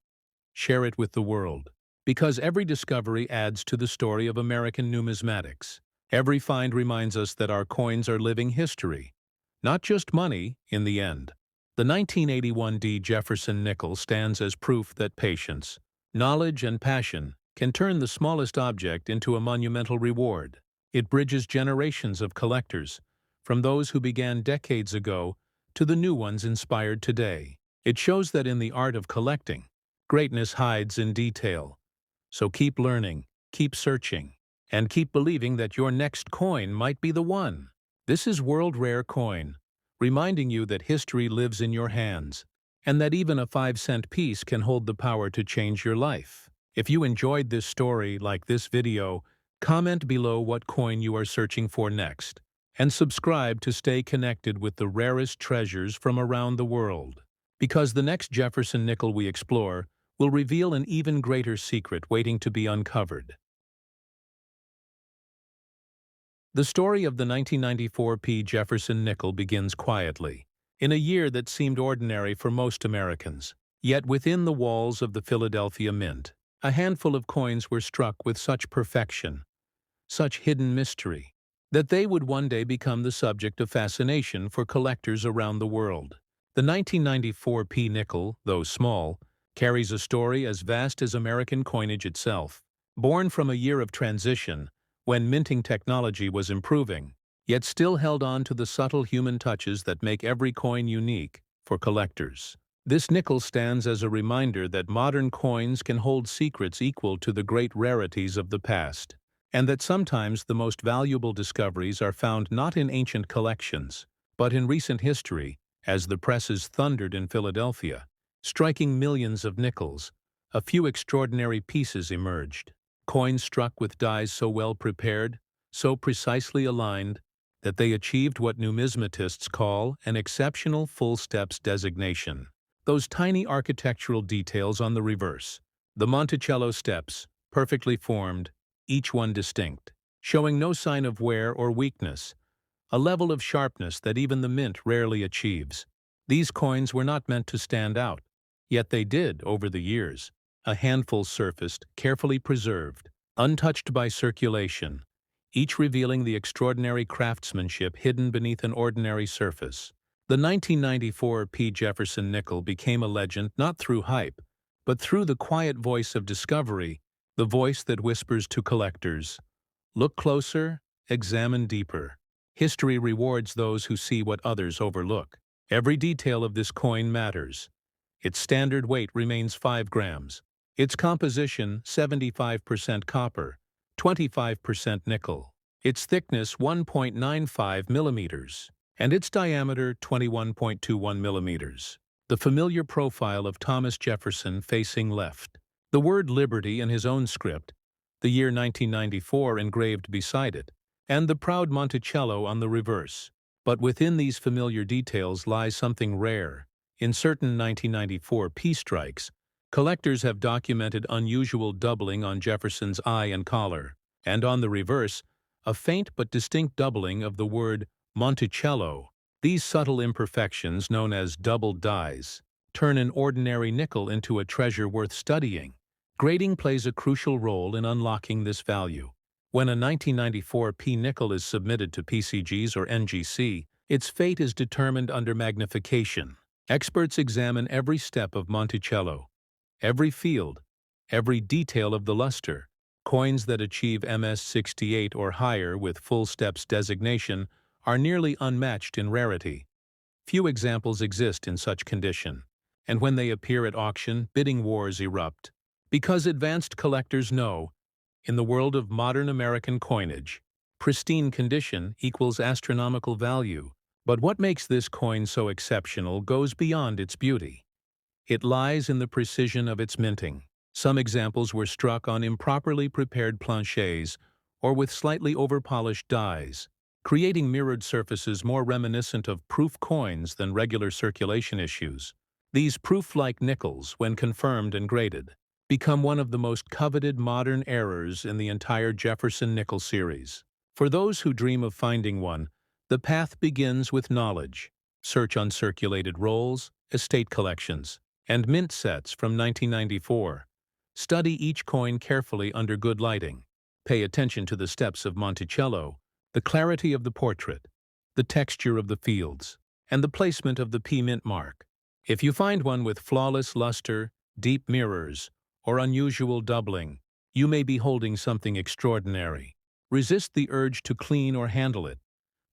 share it with the world. Because every discovery adds to the story of American numismatics. Every find reminds us that our coins are living history, not just money in the end. The 1981 Jefferson Nickel stands as proof that patience, knowledge, and passion can turn the smallest object into a monumental reward. It bridges generations of collectors, from those who began decades ago to the new ones inspired today. It shows that in the art of collecting, greatness hides in detail. So keep learning, keep searching, and keep believing that your next coin might be the one. This is World Rare Coin, reminding you that history lives in your hands, and that even a 5-cent piece can hold the power to change your life. If you enjoyed this story, like this video, comment below what coin you are searching for next, and subscribe to stay connected with the rarest treasures from around the world. Because the next Jefferson Nickel we explore will reveal an even greater secret waiting to be uncovered. The story of the 1994 Jefferson Nickel begins quietly, in a year that seemed ordinary for most Americans. Yet within the walls of the Philadelphia Mint, a handful of coins were struck with such perfection, such hidden mystery, that they would one day become the subject of fascination for collectors around the world. The 1994 nickel, though small, carries a story as vast as American coinage itself. Born from a year of transition, when minting technology was improving, yet still held on to the subtle human touches that make every coin unique for collectors. This nickel stands as a reminder that modern coins can hold secrets equal to the great rarities of the past, and that sometimes the most valuable discoveries are found not in ancient collections, but in recent history, as the presses thundered in Philadelphia, striking millions of nickels. A few extraordinary pieces emerged. Coins struck with dies so well prepared, so precisely aligned, that they achieved what numismatists call an exceptional full steps designation. Those tiny architectural details on the reverse, the Monticello steps, perfectly formed, each one distinct, showing no sign of wear or weakness, a level of sharpness that even the mint rarely achieves. These coins were not meant to stand out, yet they did over the years. A handful surfaced, carefully preserved, untouched by circulation, each revealing the extraordinary craftsmanship hidden beneath an ordinary surface. The 1994 Jefferson Nickel became a legend not through hype, but through the quiet voice of discovery, the voice that whispers to collectors, "Look closer, examine deeper." History rewards those who see what others overlook. Every detail of this coin matters. Its standard weight remains 5 grams. Its composition 75% copper, 25% nickel. Its thickness 1.95 millimeters, and its diameter 21.21 millimeters. The familiar profile of Thomas Jefferson facing left. The word liberty in his own script, the year 1994 engraved beside it, and the proud Monticello on the reverse. But within these familiar details lies something rare. In certain 1994 strikes, collectors have documented unusual doubling on Jefferson's eye and collar, and on the reverse, a faint but distinct doubling of the word Monticello. These subtle imperfections, known as double dies, turn an ordinary nickel into a treasure worth studying. Grading plays a crucial role in unlocking this value. When a 1994 nickel is submitted to PCGs or NGC, its fate is determined under magnification. Experts examine every step of Monticello, every field, every detail of the luster. Coins that achieve MS68 or higher with full steps designation are nearly unmatched in rarity. Few examples exist in such condition, and when they appear at auction, bidding wars erupt. Because advanced collectors know, in the world of modern American coinage, pristine condition equals astronomical value. But what makes this coin so exceptional goes beyond its beauty. It lies in the precision of its minting. Some examples were struck on improperly prepared planchets or with slightly overpolished dies, creating mirrored surfaces more reminiscent of proof coins than regular circulation issues. These proof-like nickels, when confirmed and graded, become one of the most coveted modern errors in the entire Jefferson Nickel series. For those who dream of finding one, the path begins with knowledge. Search uncirculated rolls, estate collections, and mint sets from 1994. Study each coin carefully under good lighting. Pay attention to the steps of Monticello, the clarity of the portrait, the texture of the fields, and the placement of the P-mint mark. If you find one with flawless luster, deep mirrors, or unusual doubling, you may be holding something extraordinary. Resist the urge to clean or handle it.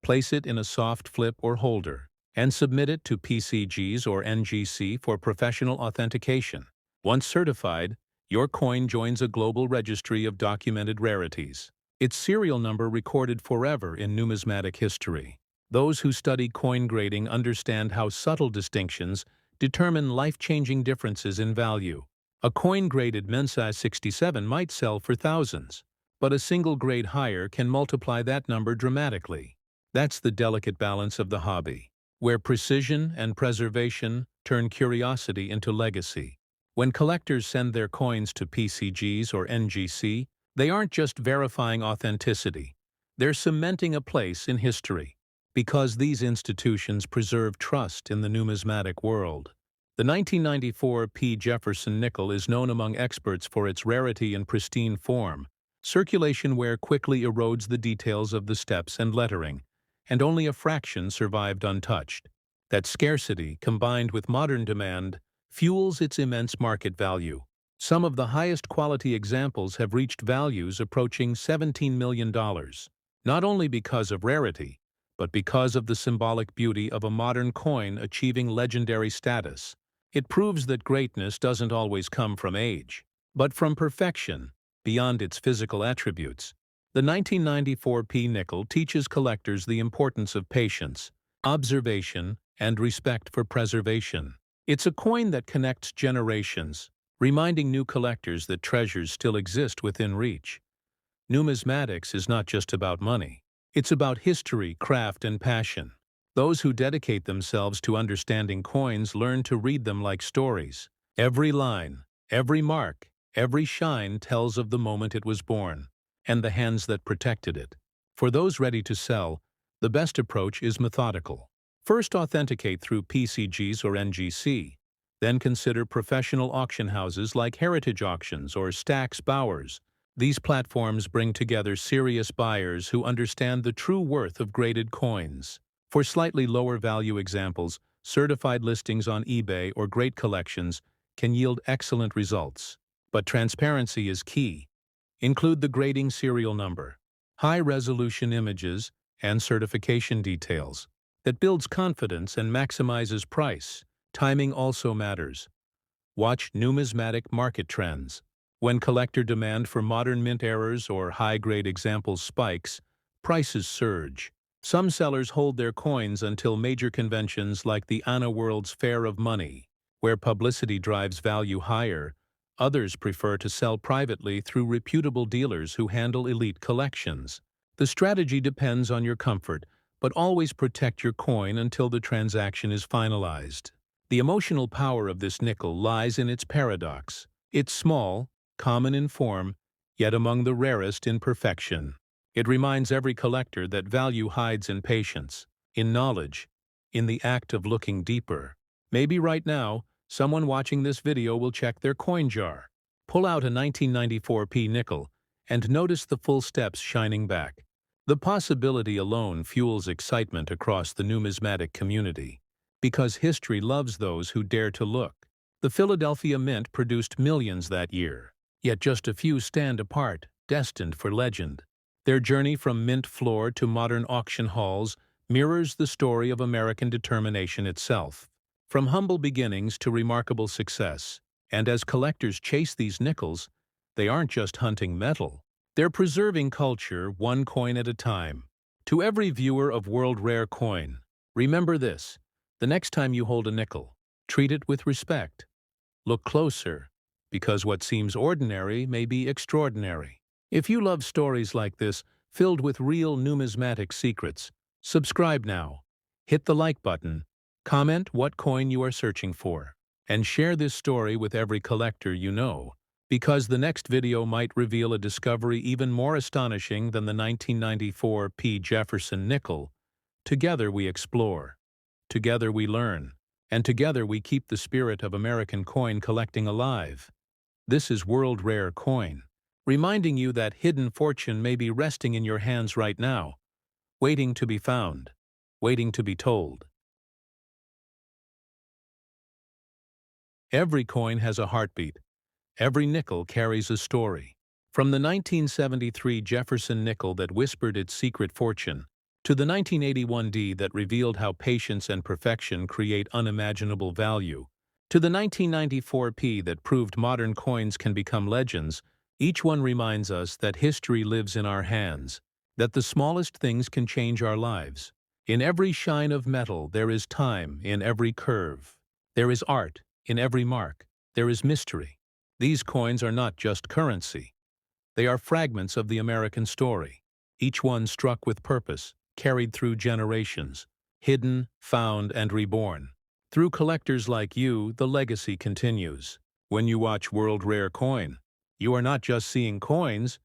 Place it in a soft flip or holder, and submit it to PCGs or NGC for professional authentication. Once certified, your coin joins a global registry of documented rarities, its serial number recorded forever in numismatic history. Those who study coin grading understand how subtle distinctions determine life-changing differences in value. A coin graded Mensa 67 might sell for thousands, but a single grade higher can multiply that number dramatically. That's the delicate balance of the hobby, where precision and preservation turn curiosity into legacy. When collectors send their coins to PCGs or NGC, they aren't just verifying authenticity, they're cementing a place in history, because these institutions preserve trust in the numismatic world. The 1994 P. Jefferson Nickel is known among experts for its rarity and pristine form. Circulation wear quickly erodes the details of the steps and lettering, and only a fraction survived untouched. That scarcity, combined with modern demand, fuels its immense market value. Some of the highest quality examples have reached values approaching $17 million, not only because of rarity, but because of the symbolic beauty of a modern coin achieving legendary status. It proves that greatness doesn't always come from age, but from perfection, beyond its physical attributes. The 1994 P nickel teaches collectors the importance of patience, observation, and respect for preservation. It's a coin that connects generations, reminding new collectors that treasures still exist within reach. Numismatics is not just about money. It's about history, craft, and passion. Those who dedicate themselves to understanding coins learn to read them like stories. Every line, every mark, every shine tells of the moment it was born, and the hands that protected it. For those ready to sell, the best approach is methodical. First, authenticate through PCGs or NGC. Then consider professional auction houses like Heritage Auctions or Stack's Bowers. These platforms bring together serious buyers who understand the true worth of graded coins. For slightly lower value examples, certified listings on eBay or Great Collections can yield excellent results. But transparency is key. Include the grading serial number, high-resolution images, and certification details. That builds confidence and maximizes price. Timing also matters. Watch numismatic market trends. When collector demand for modern mint errors or high-grade examples spikes, prices surge. Some sellers hold their coins until major conventions like the Anna World's Fair of Money, where publicity drives value higher. Others prefer to sell privately through reputable dealers who handle elite collections. The strategy depends on your comfort, but always protect your coin until the transaction is finalized. The emotional power of this nickel lies in its paradox. It's small, common in form, yet among the rarest in perfection. It reminds every collector that value hides in patience, in knowledge, in the act of looking deeper. Maybe right now, someone watching this video will check their coin jar, pull out a 1994 P nickel, and notice the full steps shining back. The possibility alone fuels excitement across the numismatic community, because history loves those who dare to look. The Philadelphia Mint produced millions that year, yet just a few stand apart, destined for legend. Their journey from mint floor to modern auction halls mirrors the story of American determination itself. From humble beginnings to remarkable success, and as collectors chase these nickels, they aren't just hunting metal. They're preserving culture one coin at a time. To every viewer of World Rare Coin, remember this: the next time you hold a nickel, treat it with respect. Look closer, because what seems ordinary may be extraordinary. If you love stories like this, filled with real numismatic secrets, subscribe now, hit the like button, comment what coin you are searching for, and share this story with every collector you know, because the next video might reveal a discovery even more astonishing than the 1994 P. Jefferson Nickel. Together we explore, together we learn, and together we keep the spirit of American coin collecting alive. This is World Rare Coin, reminding you that hidden fortune may be resting in your hands right now, waiting to be found, waiting to be told. Every coin has a heartbeat. Every nickel carries a story. From the 1973 Jefferson nickel that whispered its secret fortune, to the 1981 D that revealed how patience and perfection create unimaginable value, to the 1994 P that proved modern coins can become legends, each one reminds us that history lives in our hands, that the smallest things can change our lives. In every shine of metal there is time, in every curve. There is art, in every mark. There is mystery. These coins are not just currency. They are fragments of the American story, each one struck with purpose, carried through generations, hidden, found, and reborn. Through collectors like you, the legacy continues. When you watch World Rare Coin, you are not just seeing coins,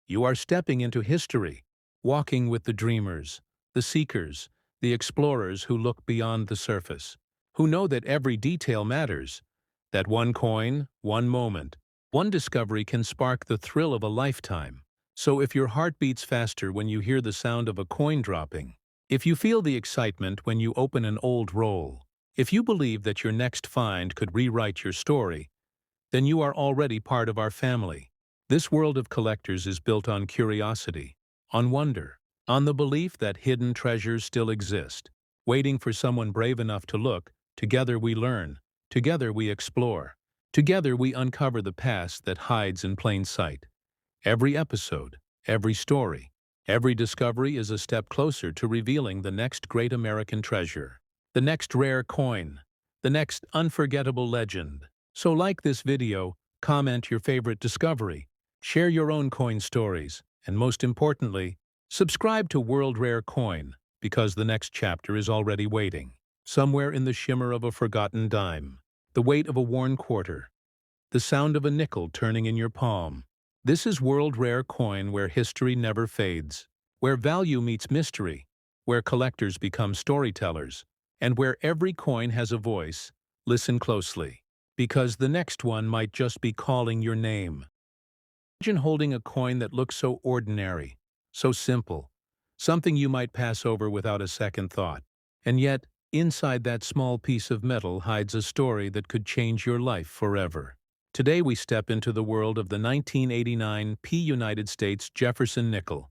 you are stepping into history, walking with the dreamers, the seekers, the explorers who look beyond the surface, who know that every detail matters, that one coin, one moment, one discovery can spark the thrill of a lifetime. So if your heart beats faster when you hear the sound of a coin dropping, if you feel the excitement when you open an old roll, if you believe that your next find could rewrite your story, then you are already part of our family. This world of collectors is built on curiosity, on wonder, on the belief that hidden treasures still exist, waiting for someone brave enough to look. Together we learn, together we explore, together we uncover the past that hides in plain sight. Every episode, every story, every discovery is a step closer to revealing the next great American treasure, the next rare coin, the next unforgettable legend. So like this video, comment your favorite discovery, share your own coin stories, and most importantly, subscribe to World Rare Coin, because the next chapter is already waiting. Somewhere in the shimmer of a forgotten dime, the weight of a worn quarter, the sound of a nickel turning in your palm. This is World Rare Coin, where history never fades, where value meets mystery, where collectors become storytellers, and where every coin has a voice. Listen closely, because the next one might just be calling your name. Imagine holding a coin that looks so ordinary, so simple, something you might pass over without a second thought. And yet, inside that small piece of metal hides a story that could change your life forever. Today we step into the world of the 1989 P United States Jefferson Nickel,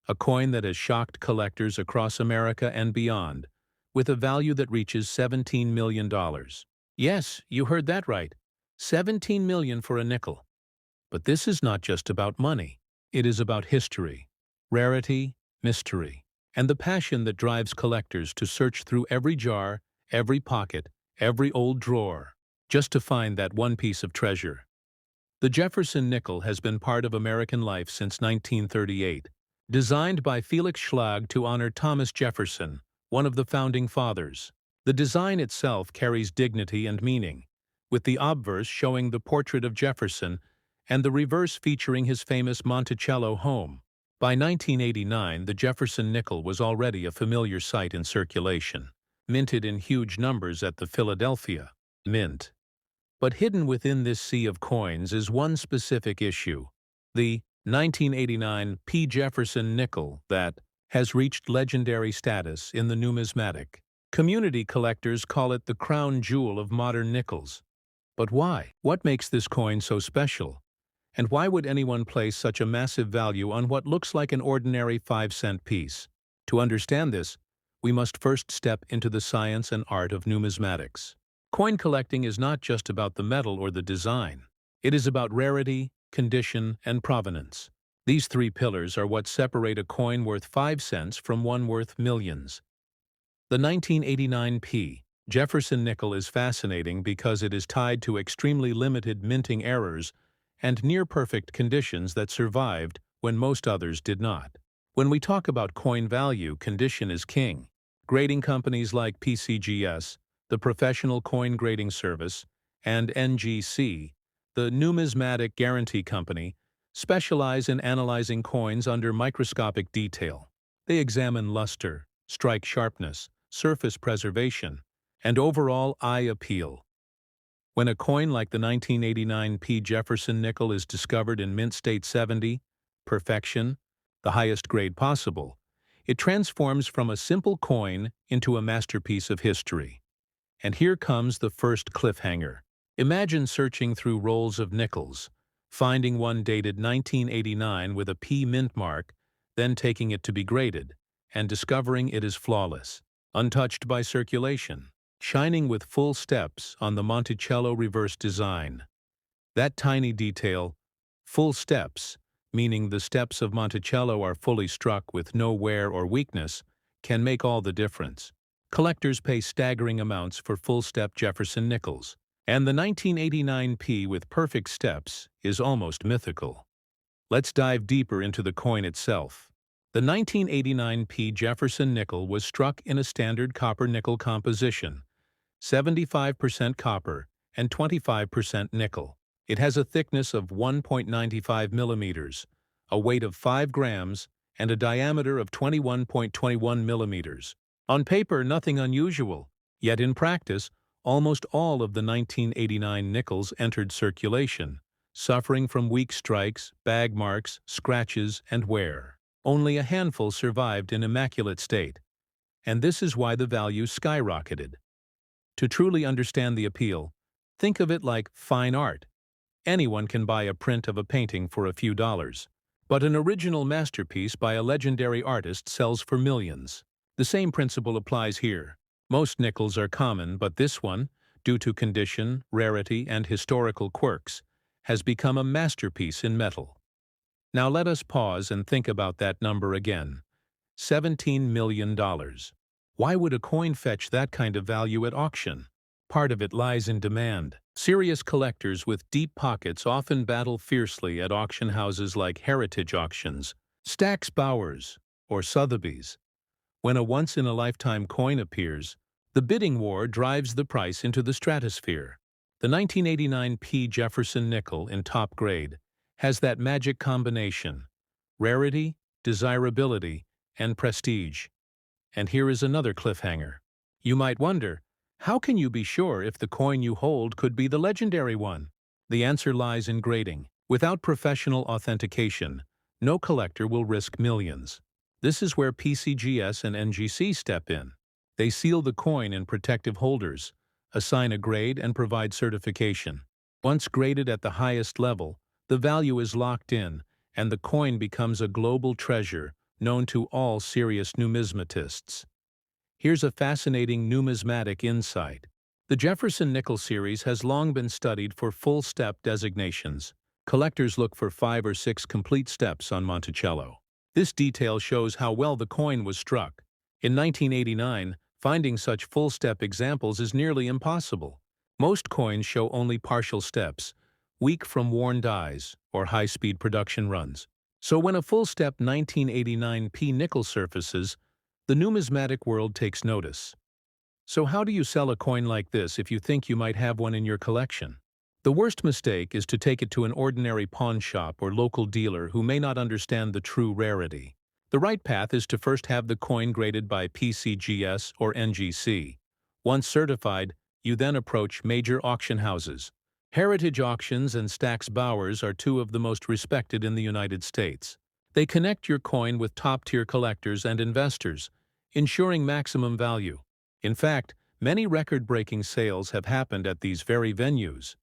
a coin that has shocked collectors across America and beyond, with a value that reaches $17 million. Yes, you heard that right. $17 million for a nickel. But this is not just about money. It is about history, rarity, mystery, and the passion that drives collectors to search through every jar, every pocket, every old drawer, just to find that one piece of treasure. The Jefferson Nickel has been part of American life since 1938, designed by Felix Schlag to honor Thomas Jefferson, one of the founding fathers. The design itself carries dignity and meaning, with the obverse showing the portrait of Jefferson and the reverse featuring his famous Monticello home. By 1989, the Jefferson Nickel was already a familiar sight in circulation, minted in huge numbers at the Philadelphia Mint. But hidden within this sea of coins is one specific issue, the 1989 P. Jefferson Nickel that has reached legendary status in the numismatic community. Collectors call it the crown jewel of modern nickels. But why? What makes this coin so special? And why would anyone place such a massive value on what looks like an ordinary 5-cent piece? To understand this, we must first step into the science and art of numismatics. Coin collecting is not just about the metal or the design. It is about rarity, condition, and provenance. These three pillars are what separate a coin worth 5 cents from one worth millions. The 1989 P. Jefferson Nickel is fascinating because it is tied to extremely limited minting errors and near-perfect conditions that survived when most others did not. When we talk about coin value, condition is king. Grading companies like PCGS, the Professional Coin Grading Service, and NGC, the Numismatic Guarantee Company, specialize in analyzing coins under microscopic detail. They examine luster, strike sharpness, surface preservation, and overall eye appeal. When a coin like the 1989 P. Jefferson nickel is discovered in mint state 70, perfection, the highest grade possible, it transforms from a simple coin into a masterpiece of history. And here comes the first cliffhanger. Imagine searching through rolls of nickels, finding one dated 1989 with a P mint mark, then taking it to be graded, and discovering it is flawless, untouched by circulation, shining with full steps on the Monticello reverse design. That tiny detail, full steps, meaning the steps of Monticello are fully struck with no wear or weakness, can make all the difference. Collectors pay staggering amounts for full-step Jefferson nickels, and the 1989 P with perfect steps is almost mythical. Let's dive deeper into the coin itself. The 1989 P Jefferson nickel was struck in a standard copper-nickel composition, 75% copper and 25% nickel. It has a thickness of 1.95 millimeters, a weight of 5 grams, and a diameter of 21.21 millimeters. On paper, nothing unusual, yet in practice, almost all of the 1989 nickels entered circulation, suffering from weak strikes, bag marks, scratches, and wear. Only a handful survived in immaculate state, and this is why the value skyrocketed. To truly understand the appeal, think of it like fine art. Anyone can buy a print of a painting for a few dollars, but an original masterpiece by a legendary artist sells for millions. The same principle applies here. Most nickels are common, but this one, due to condition, rarity, and historical quirks, has become a masterpiece in metal. Now let us pause and think about that number again. $17 million. Why would a coin fetch that kind of value at auction? Part of it lies in demand. Serious collectors with deep pockets often battle fiercely at auction houses like Heritage Auctions, Stack's Bowers, or Sotheby's. When a once-in-a-lifetime coin appears, the bidding war drives the price into the stratosphere. The 1989 P. Jefferson nickel in top grade has that magic combination: rarity, desirability, and prestige. And here is another cliffhanger. You might wonder, how can you be sure if the coin you hold could be the legendary one? The answer lies in grading. Without professional authentication, no collector will risk millions. This is where PCGS and NGC step in. They seal the coin in protective holders, assign a grade, and provide certification. Once graded at the highest level, the value is locked in, and the coin becomes a global treasure known to all serious numismatists. Here's a fascinating numismatic insight. The Jefferson Nickel series has long been studied for full-step designations. Collectors look for 5 or 6 complete steps on Monticello. This detail shows how well the coin was struck. In 1989, finding such full-step examples is nearly impossible. Most coins show only partial steps, weak from worn dies or high-speed production runs. So when a full-step 1989 P nickel surfaces, the numismatic world takes notice. So how do you sell a coin like this if you think you might have one in your collection? The worst mistake is to take it to an ordinary pawn shop or local dealer who may not understand the true rarity. The right path is to first have the coin graded by PCGS or NGC. Once certified, you then approach major auction houses. Heritage Auctions and Stack's Bowers are two of the most respected in the United States. They connect your coin with top-tier collectors and investors, ensuring maximum value. In fact, many record-breaking sales have happened at these very venues.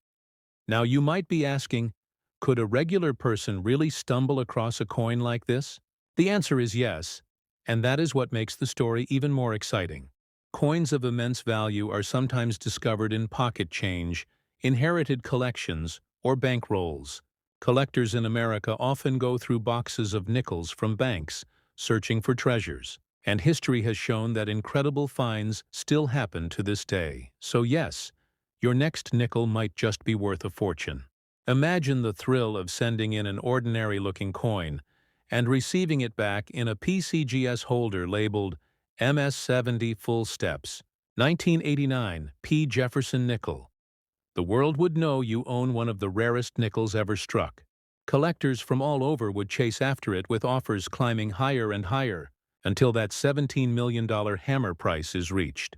Now you might be asking, could a regular person really stumble across a coin like this? The answer is yes, and that is what makes the story even more exciting. Coins of immense value are sometimes discovered in pocket change, inherited collections, or bank rolls. Collectors in America often go through boxes of nickels from banks, searching for treasures. And history has shown that incredible finds still happen to this day. So yes, your next nickel might just be worth a fortune. Imagine the thrill of sending in an ordinary-looking coin and receiving it back in a PCGS holder labeled MS70 Full Steps, 1989 P. Jefferson Nickel. The world would know you own one of the rarest nickels ever struck. Collectors from all over would chase after it with offers climbing higher and higher until that $17 million hammer price is reached.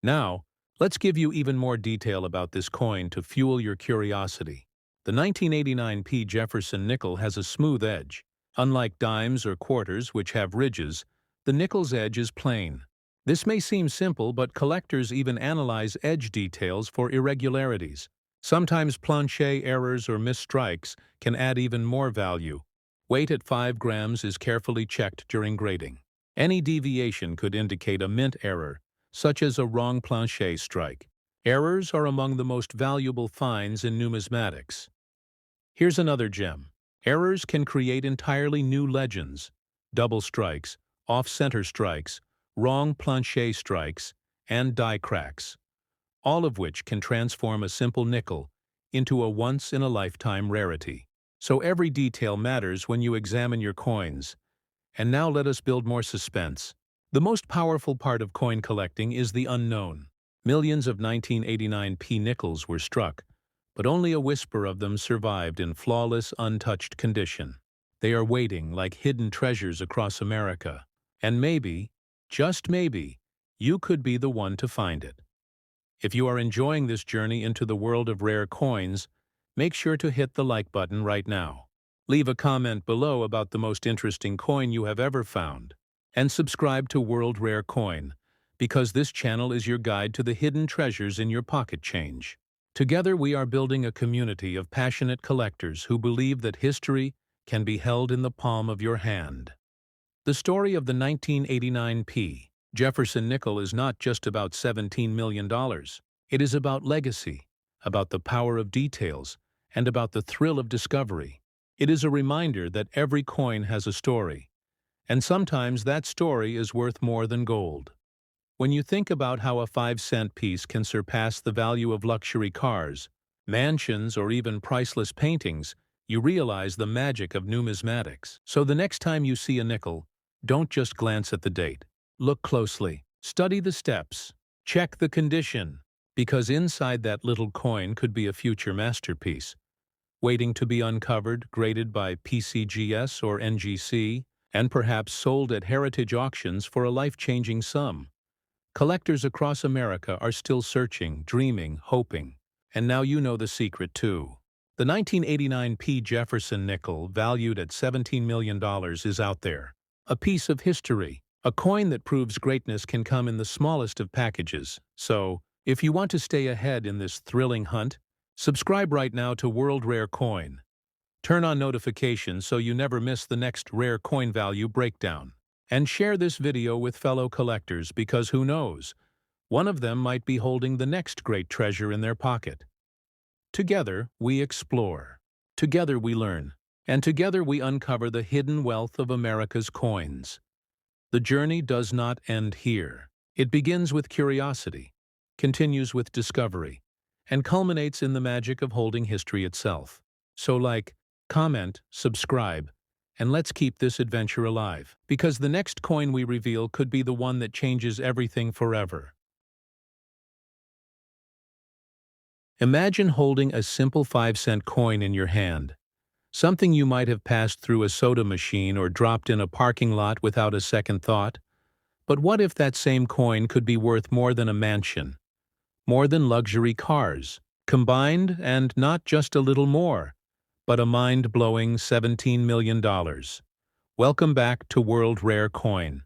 Now, Let's give you even more detail about this coin to fuel your curiosity. The 1989 P. Jefferson nickel has a smooth edge. Unlike dimes or quarters, which have ridges, the nickel's edge is plain. This may seem simple, but collectors even analyze edge details for irregularities. Sometimes planchet errors or missed strikes can add even more value. Weight at 5 grams is carefully checked during grading. Any deviation could indicate a mint error, such as a wrong planchet strike. Errors are among the most valuable finds in numismatics. Here's another gem. Errors can create entirely new legends. Double strikes, off-center strikes, wrong planchet strikes, and die cracks, all of which can transform a simple nickel into a once-in-a-lifetime rarity. So every detail matters when you examine your coins. And now let us build more suspense. The most powerful part of coin collecting is the unknown. Millions of 1989 P nickels were struck, but only a whisper of them survived in flawless, untouched condition. They are waiting like hidden treasures across America. And maybe, just maybe, you could be the one to find it. If you are enjoying this journey into the world of rare coins, make sure to hit the like button right now. Leave a comment below about the most interesting coin you have ever found. And subscribe to World Rare Coin, because this channel is your guide to the hidden treasures in your pocket change. Together we are building a community of passionate collectors who believe that history can be held in the palm of your hand. The story of the 1989 P. Jefferson nickel is not just about $17 million. It is about legacy, about the power of details, and about the thrill of discovery. It is a reminder that every coin has a story, and sometimes that story is worth more than gold. When you think about how a 5-cent piece can surpass the value of luxury cars, mansions, or even priceless paintings, you realize the magic of numismatics. So the next time you see a nickel, don't just glance at the date. Look closely. Study the steps. Check the condition, because inside that little coin could be a future masterpiece, waiting to be uncovered, graded by PCGS or NGC, and perhaps sold at heritage auctions for a life-changing sum. Collectors across America are still searching, dreaming, hoping. And now you know the secret too. The 1989 P. Jefferson nickel, valued at $17 million, is out there. A piece of history. A coin that proves greatness can come in the smallest of packages. So, if you want to stay ahead in this thrilling hunt, subscribe right now to World Rare Coin. Turn on notifications so you never miss the next rare coin value breakdown. And share this video with fellow collectors, because who knows, one of them might be holding the next great treasure in their pocket. Together, we explore. Together we learn. And together we uncover the hidden wealth of America's coins. The journey does not end here. It begins with curiosity, continues with discovery, and culminates in the magic of holding history itself. So like, comment, subscribe, and let's keep this adventure alive, because the next coin we reveal could be the one that changes everything forever. Imagine holding a simple 5-cent coin in your hand, something you might have passed through a soda machine or dropped in a parking lot without a second thought. But what if that same coin could be worth more than a mansion, more than luxury cars, combined, and not just a little more, but a mind-blowing $17 million. Welcome back to World Rare Coin,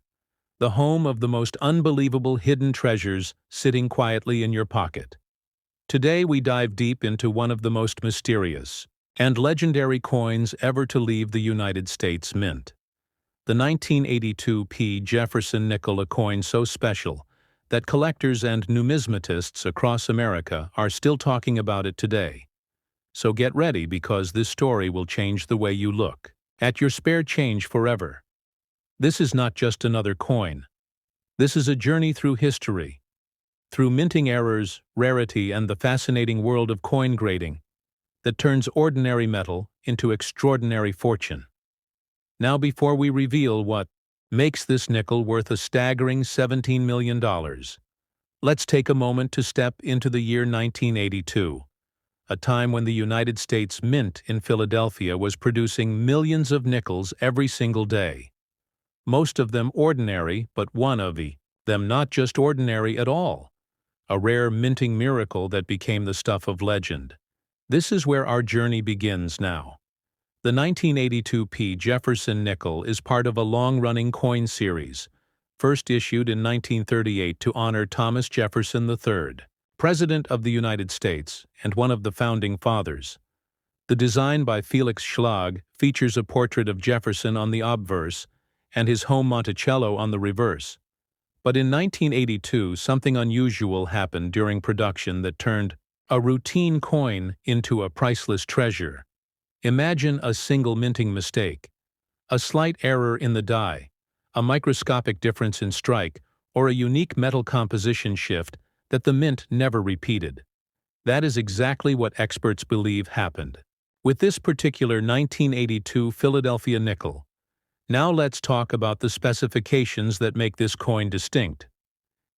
the home of the most unbelievable hidden treasures sitting quietly in your pocket. Today we dive deep into one of the most mysterious and legendary coins ever to leave the United States Mint. The 1982 P. Jefferson nickel, a coin so special that collectors and numismatists across America are still talking about it today. So get ready, because this story will change the way you look at your spare change forever. This is not just another coin. This is a journey through history, through minting errors, rarity, and the fascinating world of coin grading that turns ordinary metal into extraordinary fortune. Now, before we reveal what makes this nickel worth a staggering $17 million, let's take a moment to step into the year 1982, a time when the United States Mint in Philadelphia was producing millions of nickels every single day. Most of them ordinary, but one of them not just ordinary at all. a rare minting miracle that became the stuff of legend. This is where our journey begins now. The 1982 P. Jefferson Nickel is part of a long-running coin series, first issued in 1938 to honor Thomas Jefferson III, President of the United States and one of the Founding Fathers. The design by Felix Schlag features a portrait of Jefferson on the obverse and his home Monticello on the reverse. But in 1982, something unusual happened during production that turned a routine coin into a priceless treasure. Imagine a single minting mistake, a slight error in the die, a microscopic difference in strike, or a unique metal composition shift that the mint never repeated. That is exactly what experts believe happened with this particular 1982 Philadelphia nickel. Now let's talk about the specifications that make this coin distinct.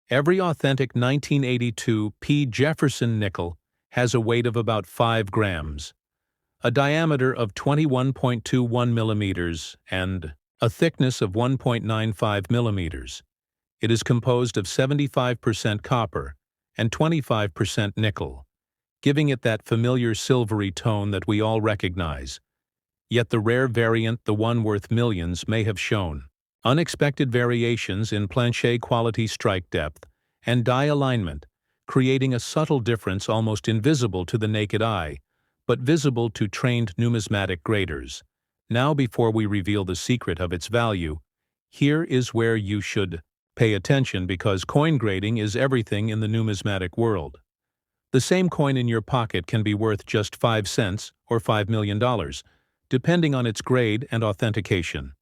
Every authentic 1982 P. Jefferson nickel has a weight of about 5 grams, a diameter of 21.21 millimeters, and a thickness of 1.95 millimeters. It is composed of 75% copper and 25% nickel, giving it that familiar silvery tone that we all recognize. Yet the rare variant, the one worth millions, may have shown unexpected variations in planchet quality strike depth and die alignment, creating a subtle difference almost invisible to the naked eye, but visible to trained numismatic graders. Now, before we reveal the secret of its value, here is where you should pay attention, because coin grading is everything in the numismatic world. The same coin in your pocket can be worth just 5 cents or $5 million, depending on its grade and authentication.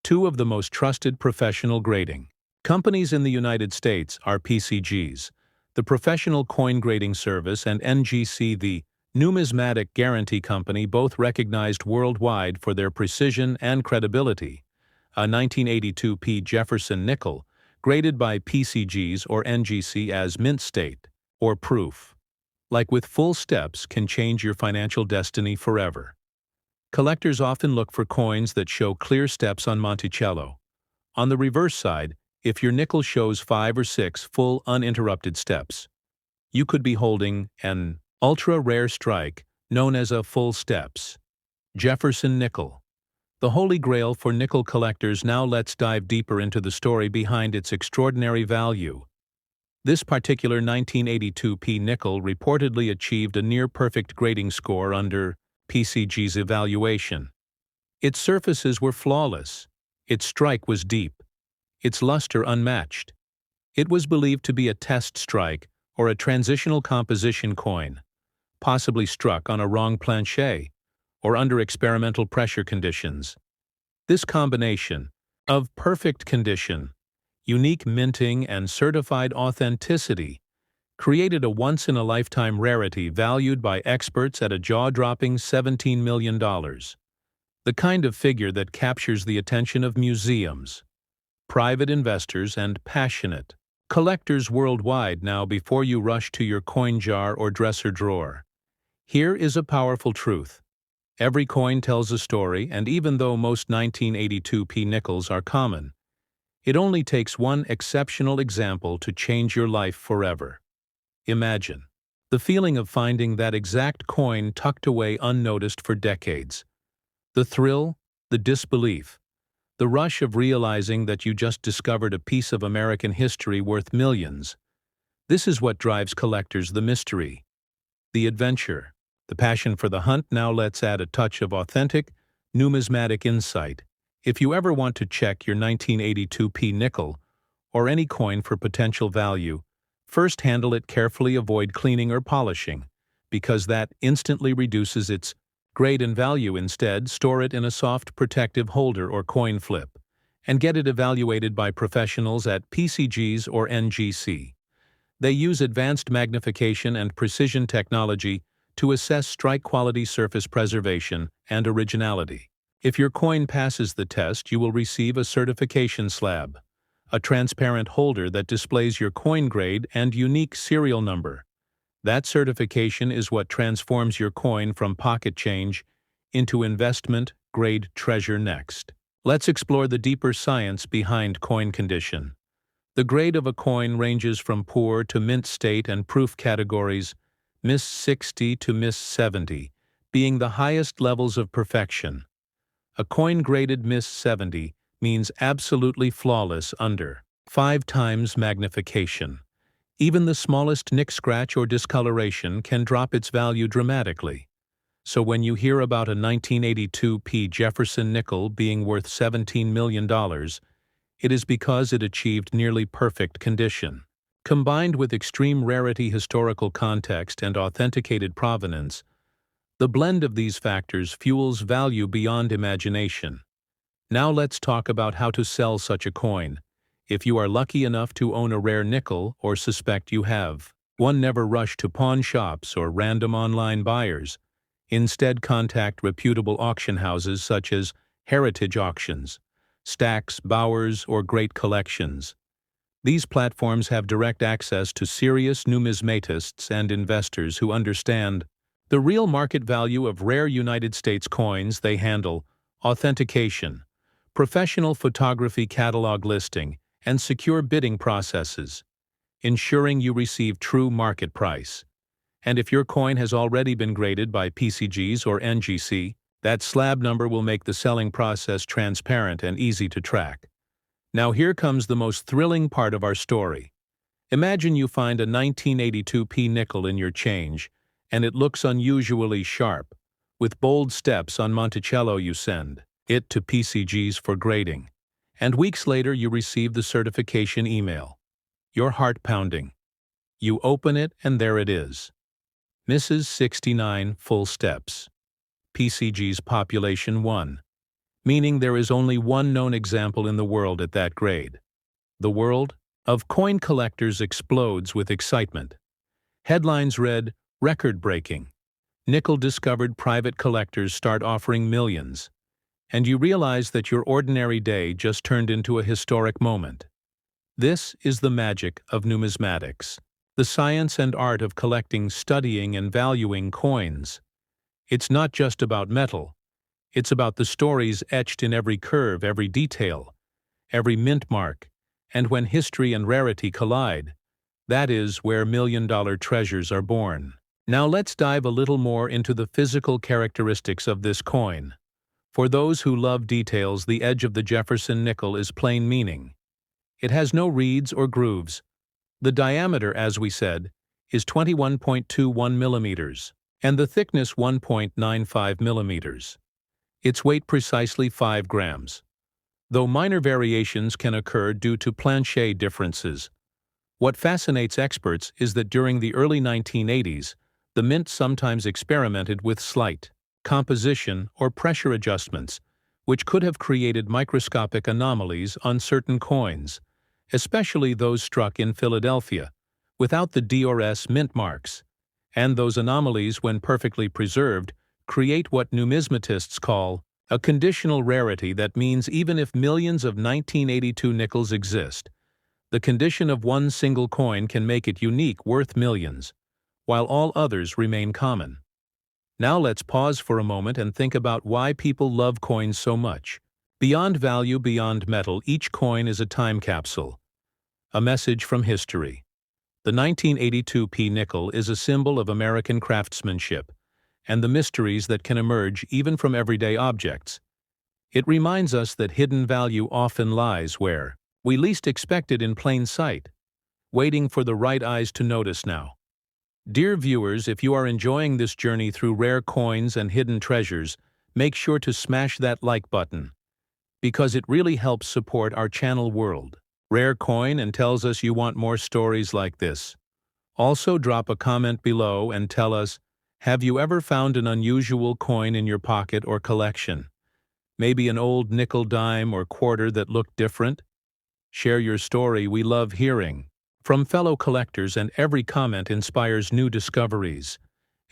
Two of the most trusted professional grading companies in the United States are PCGs, the Professional Coin Grading Service, and NGC, the Numismatic Guarantee Company, both recognized worldwide for their precision and credibility. A 1982 P. Jefferson nickel, graded by PCGs or NGC as mint state or proof, like with full steps, can change your financial destiny forever. Collectors often look for coins that show clear steps on Monticello. On the reverse side, if your nickel shows 5 or 6 full uninterrupted steps, you could be holding an ultra-rare strike known as a full steps. Jefferson Nickel, the holy grail for nickel collectors. Now let's dive deeper into the story behind its extraordinary value. This particular 1982 P nickel reportedly achieved a near-perfect grading score under PCG's evaluation. Its surfaces were flawless, its strike was deep, its luster unmatched. It was believed to be a test strike or a transitional composition coin, possibly struck on a wrong planchet or under experimental pressure conditions. This combination of perfect condition, unique minting, and certified authenticity created a once-in-a-lifetime rarity valued by experts at a jaw-dropping $17 million. The kind of figure that captures the attention of museums, private investors, and passionate collectors worldwide. Now, before you rush to your coin jar or dresser drawer, here is a powerful truth. Every coin tells a story, and even though most 1982 P nickels are common, it only takes one exceptional example to change your life forever. Imagine the feeling of finding that exact coin tucked away unnoticed for decades. The thrill, the disbelief, the rush of realizing that you just discovered a piece of American history worth millions. This is what drives collectors: the mystery, the adventure, the passion for the hunt. Now let's add a touch of authentic, numismatic insight. If you ever want to check your 1982 P nickel or any coin for potential value, first handle it carefully. Avoid cleaning or polishing, because that instantly reduces its grade and value. Instead, store it in a soft, protective holder or coin flip, and get it evaluated by professionals at PCGs or NGC. They use advanced magnification and precision technology to assess strike quality, surface preservation, and originality. If your coin passes the test, you will receive a certification slab, a transparent holder that displays your coin grade and unique serial number. That certification is what transforms your coin from pocket change into investment-grade treasure. Next, let's explore the deeper science behind coin condition. The grade of a coin ranges from poor to mint state and proof categories, Miss 60 to Miss 70, being the highest levels of perfection. A coin graded Miss 70 means absolutely flawless under 5 times magnification. Even the smallest nick, scratch, or discoloration can drop its value dramatically. So when you hear about a 1982 Jefferson Nickel being worth $17 million, it is because it achieved nearly perfect condition. Combined with extreme rarity, historical context, and authenticated provenance, the blend of these factors fuels value beyond imagination. Now let's talk about how to sell such a coin. If you are lucky enough to own a rare nickel or suspect you have one, never rush to pawn shops or random online buyers. Instead, contact reputable auction houses such as Heritage Auctions, Stacks, Bowers, or Great Collections. These platforms have direct access to serious numismatists and investors who understand the real market value of rare United States coins. They handle authentication, professional photography, catalog listing, and secure bidding processes, ensuring you receive true market price. And if your coin has already been graded by PCGs or NGC, that slab number will make the selling process transparent and easy to track. Now here comes the most thrilling part of our story. Imagine you find a 1982 nickel in your change, and it looks unusually sharp. With bold steps on Monticello, you send it to PCGs for grading. And weeks later you receive the certification email. Your heart pounding. You open it and there it is. Mrs. 69 full steps. PCG's population 1. Meaning there is only one known example in the world at that grade. The world of coin collectors explodes with excitement. Headlines read, "Record-breaking. Nickel discovered private collectors start offering millions." And you realize that your ordinary day just turned into a historic moment. This is the magic of numismatics, the science and art of collecting, studying, and valuing coins. It's not just about metal. It's about the stories etched in every curve, every detail, every mint mark, and when history and rarity collide, that is where million-dollar treasures are born. Now let's dive a little more into the physical characteristics of this coin. For those who love details, the edge of the Jefferson Nickel is plain meaning. It has no reeds or grooves. The diameter, as we said, is 21.21 millimeters, and the thickness 1.95 millimeters. Its weight precisely 5 grams. Though minor variations can occur due to planchet differences. What fascinates experts is that during the early 1980s, the mint sometimes experimented with slight composition or pressure adjustments, which could have created microscopic anomalies on certain coins, especially those struck in Philadelphia, without the DRS mint marks. And those anomalies, when perfectly preserved, create what numismatists call a conditional rarity. That means even if millions of 1982 nickels exist, the condition of one single coin can make it unique, worth millions, while all others remain common. Now let's pause for a moment and think about why people love coins so much. Beyond value, beyond metal, each coin is a time capsule, a message from history. The 1982 nickel is a symbol of American craftsmanship and the mysteries that can emerge even from everyday objects. It reminds us that hidden value often lies where we least expect it, in plain sight, waiting for the right eyes to notice. Now, dear viewers, if you are enjoying this journey through rare coins and hidden treasures, make sure to smash that like button, because it really helps support our channel World Rare Coin and tells us you want more stories like this. Also, drop a comment below and tell us, have you ever found an unusual coin in your pocket or collection? Maybe an old nickel, dime, or quarter that looked different? Share your story. We love hearing from fellow collectors, and every comment inspires new discoveries.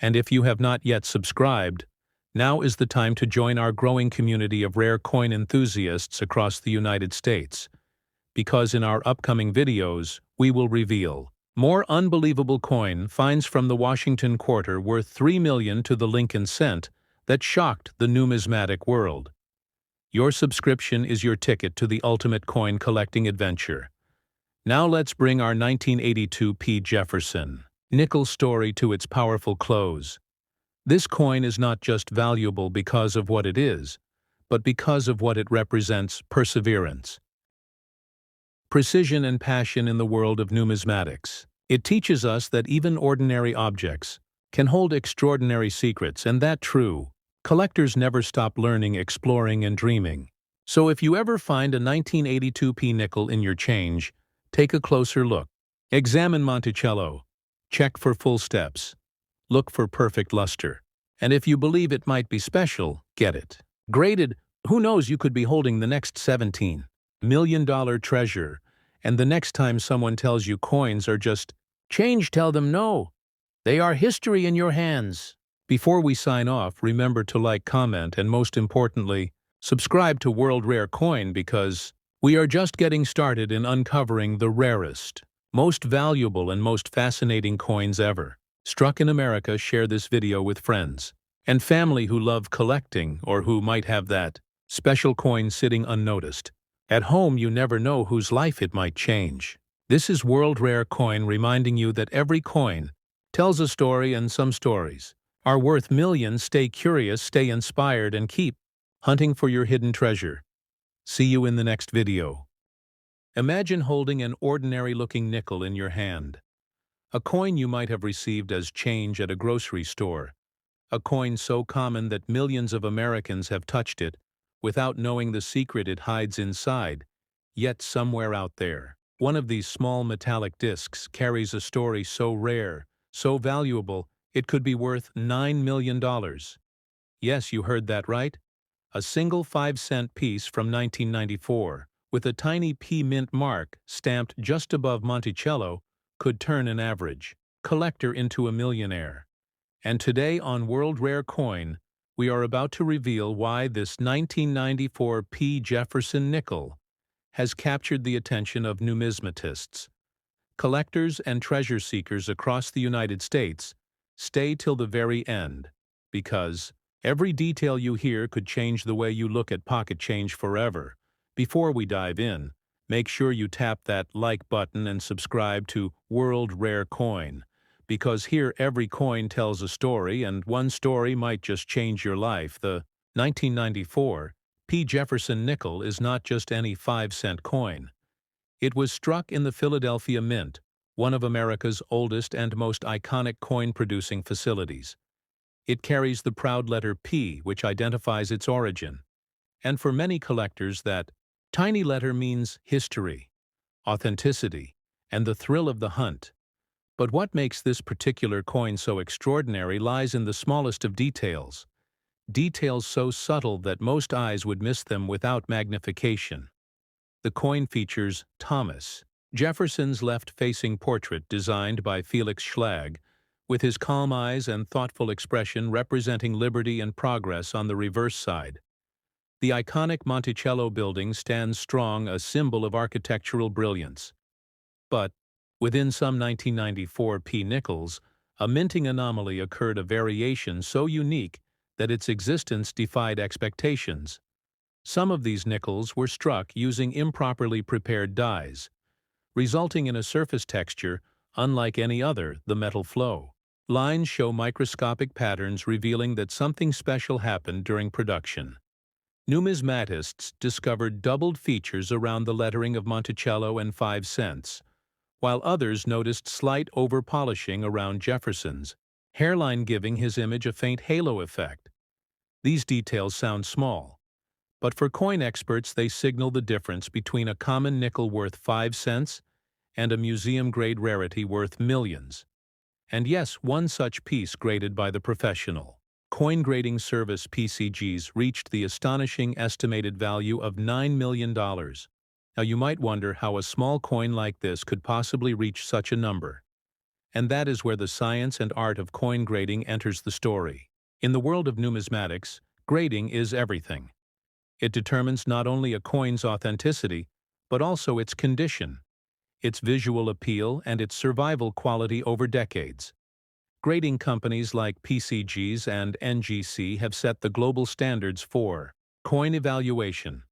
And if you have not yet subscribed, now is the time to join our growing community of rare coin enthusiasts across the United States, because in our upcoming videos, we will reveal more unbelievable coin finds from the Washington Quarter worth $3 million to the Lincoln cent that shocked the numismatic world. Your subscription is your ticket to the ultimate coin collecting adventure. Now let's bring our 1982 P. Jefferson Nickel story to its powerful close. This coin is not just valuable because of what it is, but because of what it represents: perseverance, precision, and passion in the world of numismatics. It teaches us that even ordinary objects can hold extraordinary secrets, and that true. Collectors never stop learning, exploring, and dreaming. So if you ever find a 1982 P nickel in your change, take a closer look. Examine Monticello. Check for full steps. Look for perfect luster. And if you believe it might be special, get it. Graded, who knows, you could be holding the next $17 million treasure, and the next time someone tells you coins are just change, tell them no. They are history in your hands. Before we sign off, remember to like, comment, and most importantly, subscribe to World Rare Coin, because we are just getting started in uncovering the rarest, most valuable, and most fascinating coins ever struck in America. Share this video with friends and family who love collecting, or who might have that special coin sitting unnoticed at home. You never know whose life it might change. This is World Rare Coin, reminding you that every coin tells a story, and some stories are worth millions. Stay curious, stay inspired, and keep hunting for your hidden treasure. See you in the next video. Imagine holding an ordinary-looking nickel in your hand. A coin you might have received as change at a grocery store. A coin so common that millions of Americans have touched it without knowing the secret it hides inside. Yet somewhere out there, one of these small metallic discs carries a story so rare, so valuable, it could be worth $9 million. Yes, you heard that right. A single 5-cent piece from 1994, with a tiny P mint mark stamped just above Monticello, could turn an average collector into a millionaire. And today on World Rare Coin, we are about to reveal why this 1994 P. Jefferson nickel has captured the attention of numismatists. Collectors and treasure seekers across the United States, stay till the very end, because every detail you hear could change the way you look at pocket change forever. Before we dive in, make sure you tap that like button and subscribe to World Rare Coin, because here every coin tells a story, and one story might just change your life. The 1994 P. Jefferson nickel is not just any 5-cent coin. It was struck in the Philadelphia Mint, one of America's oldest and most iconic coin-producing facilities. It carries the proud letter P, which identifies its origin. And for many collectors, that tiny letter means history, authenticity, and the thrill of the hunt. But what makes this particular coin so extraordinary lies in the smallest of details. Details so subtle that most eyes would miss them without magnification. The coin features Thomas Jefferson's left-facing portrait designed by Felix Schlag, with his calm eyes and thoughtful expression representing liberty and progress on the reverse side. The iconic Monticello building stands strong, a symbol of architectural brilliance. But within some 1994 P nickels, a minting anomaly occurred, a variation so unique that its existence defied expectations. Some of these nickels were struck using improperly prepared dies, resulting in a surface texture unlike any other. The metal flow lines show microscopic patterns, revealing that something special happened during production. Numismatists discovered doubled features around the lettering of Monticello and 5 cents, while others noticed slight over-polishing around Jefferson's hairline, giving his image a faint halo effect. These details sound small, but for coin experts they signal the difference between a common nickel worth 5 cents and a museum-grade rarity worth millions. And yes, one such piece, graded by the professional coin grading service PCGs, reached the astonishing estimated value of $9 million. Now you might wonder how a small coin like this could possibly reach such a number. And that is where the science and art of coin grading enters the story. In the world of numismatics, grading is everything. It determines not only a coin's authenticity, but also its condition, its visual appeal, and its survival quality over decades. Grading companies like PCGs and NGC have set the global standards for coin evaluation.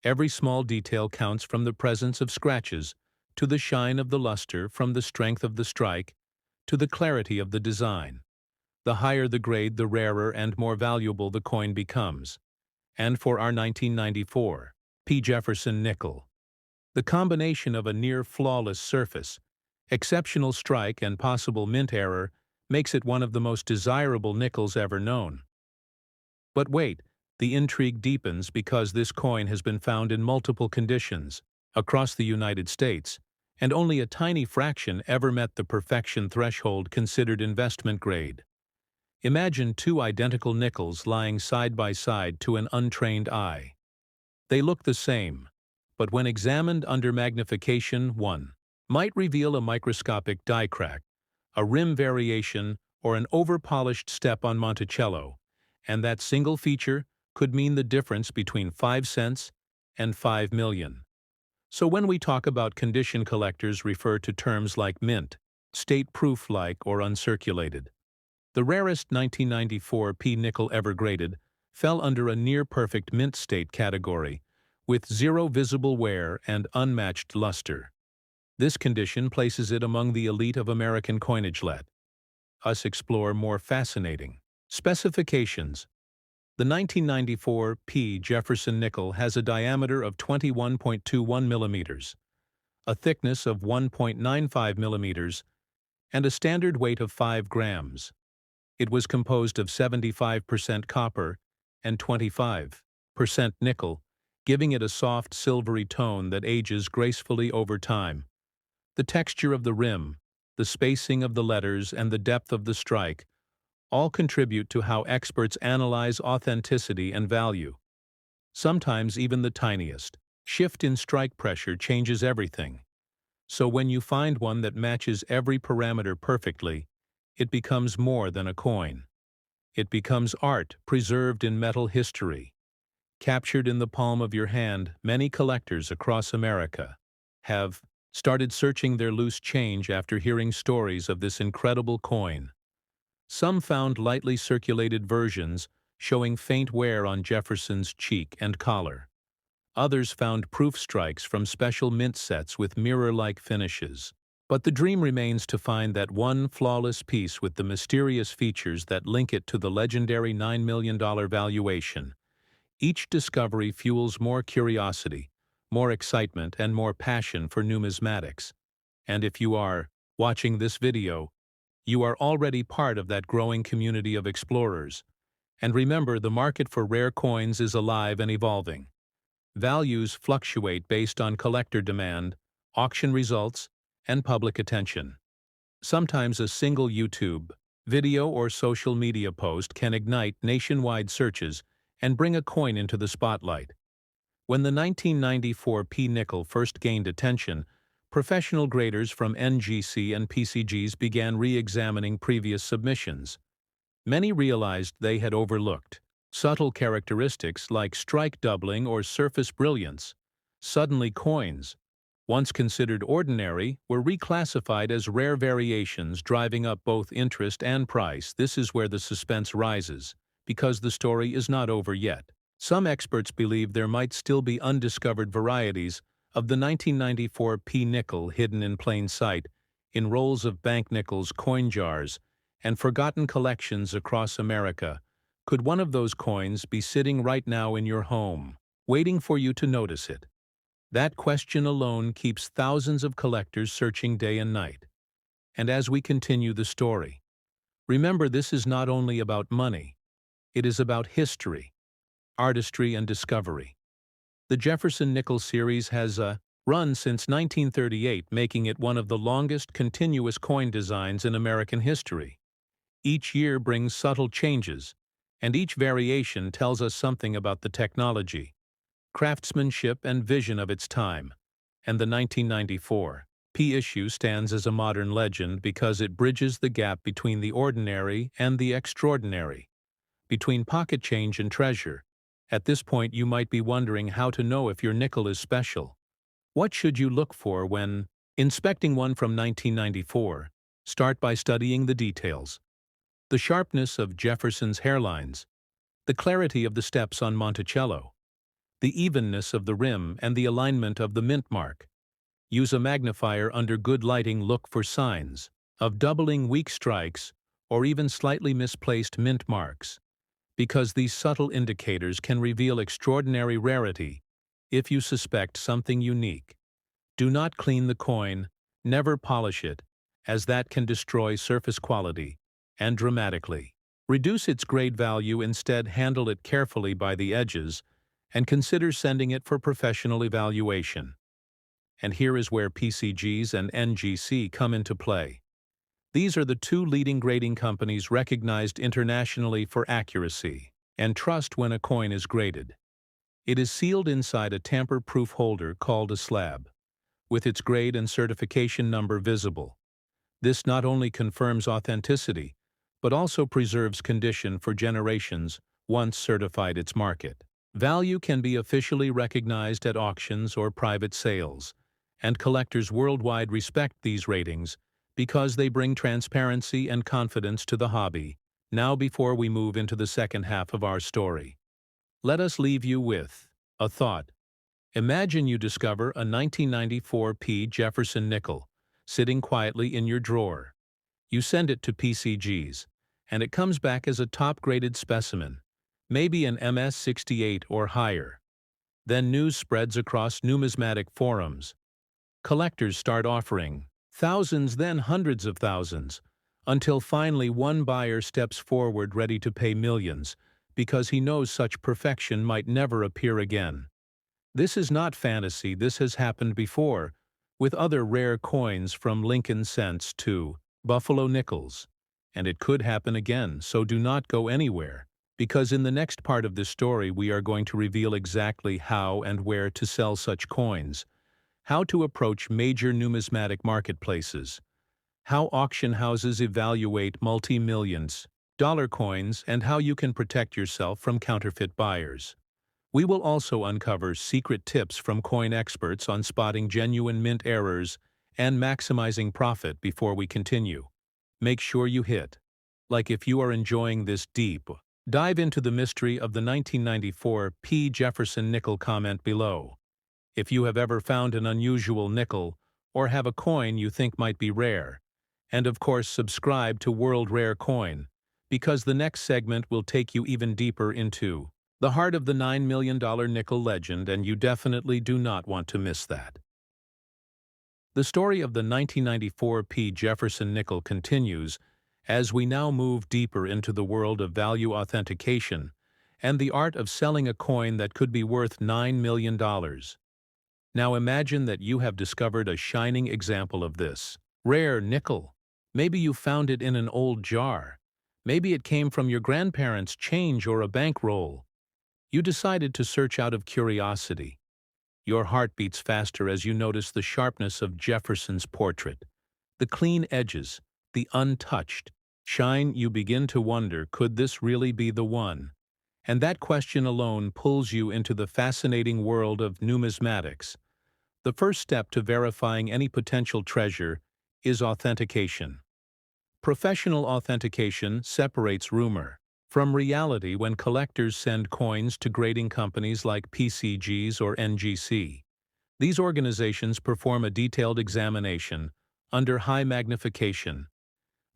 Every small detail counts, from the presence of scratches to the shine of the luster from the strength of the strike, to the clarity of the design. The higher the grade, the rarer and more valuable the coin becomes. And for our 1994 P. Jefferson Nickel, the combination of a near-flawless surface, exceptional strike, and possible mint error makes it one of the most desirable nickels ever known. But wait, the intrigue deepens because this coin has been found in multiple conditions across the United States, and only a tiny fraction ever met the perfection threshold considered investment grade. Imagine two identical nickels lying side by side to an untrained eye. They look the same, but when examined under magnification, one might reveal a microscopic die crack, a rim variation, or an over-polished step on Monticello, and that single feature could mean the difference between 5 cents and 5 million. So when we talk about condition, collectors refer to terms like mint, state proof-like, or uncirculated. The rarest 1994 P nickel ever graded fell under a near-perfect mint state category, with zero visible wear and unmatched luster. This condition places it among the elite of American coinage. Let us explore more fascinating specifications. The 1994 P. Jefferson Nickel has a diameter of 21.21 millimeters, a thickness of 1.95 millimeters, and a standard weight of 5 grams. It was composed of 75% copper and 25% nickel, giving it a soft silvery tone that ages gracefully over time. The texture of the rim, the spacing of the letters, and the depth of the strike all contribute to how experts analyze authenticity and value. Sometimes even the tiniest shift in strike pressure changes everything. So when you find one that matches every parameter perfectly, it becomes more than a coin. It becomes art preserved in metal history. Captured in the palm of your hand, many collectors across America have started searching their loose change after hearing stories of this incredible coin. Some found lightly circulated versions showing faint wear on Jefferson's cheek and collar. Others found proof strikes from special mint sets with mirror-like finishes. But the dream remains to find that one flawless piece with the mysterious features that link it to the legendary $9 million valuation. Each discovery fuels more curiosity, more excitement, and more passion for numismatics. And if you are watching this video, you are already part of that growing community of explorers. And remember, the market for rare coins is alive and evolving. Values fluctuate based on collector demand, auction results, and public attention. Sometimes a single YouTube video or social media post can ignite nationwide searches and bring a coin into the spotlight. When the 1994 P nickel first gained attention, professional graders from NGC and PCGs began re-examining previous submissions. Many realized they had overlooked subtle characteristics like strike doubling or surface brilliance. Suddenly, coins, once considered ordinary, were reclassified as rare variations, driving up both interest and price. This is where the suspense rises, because the story is not over yet. Some experts believe there might still be undiscovered varieties of the 1994 P nickel hidden in plain sight, in rolls of bank nickels, coin jars, and forgotten collections across America. Could one of those coins be sitting right now in your home, waiting for you to notice it? That question alone keeps thousands of collectors searching day and night. And as we continue the story, remember, this is not only about money, it is about history, artistry, and discovery. The Jefferson Nickel series has run since 1938, making it one of the longest continuous coin designs in American history. Each year brings subtle changes, and each variation tells us something about the technology, craftsmanship, and vision of its time. And the 1994 P issue stands as a modern legend because it bridges the gap between the ordinary and the extraordinary, between pocket change and treasure. At this point, you might be wondering how to know if your nickel is special. What should you look for when inspecting one from 1994? Start by studying the details. The sharpness of Jefferson's hairlines, the clarity of the steps on Monticello, the evenness of the rim, and the alignment of the mint mark. Use a magnifier under good lighting. Look for signs of doubling, weak strikes, or even slightly misplaced mint marks, because these subtle indicators can reveal extraordinary rarity. If you suspect something unique, do not clean the coin, never polish it, as that can destroy surface quality and dramatically reduce its grade value. Instead, handle it carefully by the edges and consider sending it for professional evaluation. And here is where PCGs and NGC come into play. These are the two leading grading companies recognized internationally for accuracy and trust when a coin is graded. It is sealed inside a tamper-proof holder called a slab, with its grade and certification number visible. This not only confirms authenticity, but also preserves condition for generations once certified. Its market value can be officially recognized at auctions or private sales, and collectors worldwide respect these ratings because they bring transparency and confidence to the hobby. Now, before we move into the second half of our story, let us leave you with a thought. Imagine you discover a 1994 P. Jefferson Nickel sitting quietly in your drawer. You send it to PCGs, and it comes back as a top-graded specimen, maybe an MS-68 or higher. Then news spreads across numismatic forums. Collectors start offering thousands, then hundreds of thousands, until finally one buyer steps forward ready to pay millions because he knows such perfection might never appear again. This is not fantasy. This has happened before, with other rare coins from Lincoln cents to Buffalo nickels. And it could happen again, so do not go anywhere, because in the next part of this story we are going to reveal exactly how and where to sell such coins, how to approach major numismatic marketplaces, how auction houses evaluate multi-millions dollar coins, and how you can protect yourself from counterfeit buyers. We will also uncover secret tips from coin experts on spotting genuine mint errors and maximizing profit. Before we continue, make sure you hit like if you are enjoying this deep dive into the mystery of the 1994 P. Jefferson Nickel. Comment below if you have ever found an unusual nickel or have a coin you think might be rare. And of course, subscribe to World Rare Coin, because the next segment will take you even deeper into the heart of the $9 million nickel legend, and you definitely do not want to miss that. The story of the 1994 P. Jefferson Nickel continues as we now move deeper into the world of value authentication and the art of selling a coin that could be worth $9 million. Now imagine that you have discovered a shining example of this rare nickel. Maybe you found it in an old jar. Maybe it came from your grandparents' change or a bankroll. You decided to search out of curiosity. Your heart beats faster as you notice the sharpness of Jefferson's portrait, the clean edges, the untouched shine. You begin to wonder, could this really be the one? And that question alone pulls you into the fascinating world of numismatics. The first step to verifying any potential treasure is authentication. Professional authentication separates rumor from reality. When collectors send coins to grading companies like PCGs or NGC, these organizations perform a detailed examination under high magnification.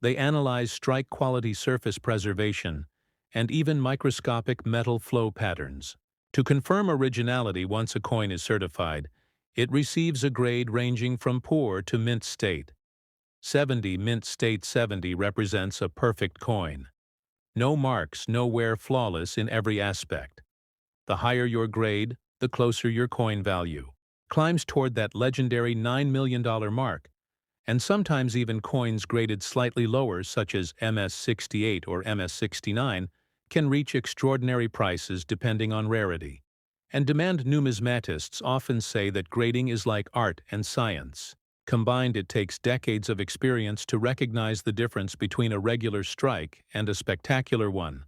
They analyze strike quality, surface preservation, and even microscopic metal flow patterns. To confirm originality, once a coin is certified, it receives a grade ranging from poor to mint state. 70 mint state. 70 represents a perfect coin. No marks, no wear, flawless in every aspect. The higher your grade, the closer your coin value climbs toward that legendary $9 million mark. And sometimes even coins graded slightly lower, such as MS-68 or MS-69, can reach extraordinary prices depending on rarity. And demand numismatists often say that grading is like art and science. Combined, it takes decades of experience to recognize the difference between a regular strike and a spectacular one.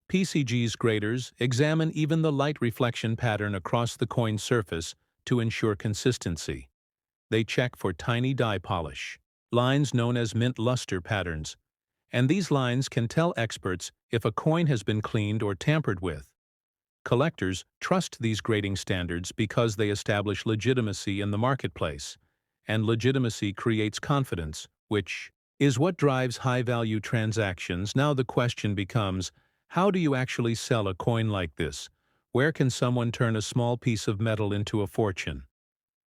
PCG's graders examine even the light reflection pattern across the coin surface to ensure consistency. They check for tiny die polish lines known as mint luster patterns, and these lines can tell experts if a coin has been cleaned or tampered with. Collectors trust these grading standards because they establish legitimacy in the marketplace, and legitimacy creates confidence, which is what drives high-value transactions. Now the question becomes, how do you actually sell a coin like this? Where can someone turn a small piece of metal into a fortune?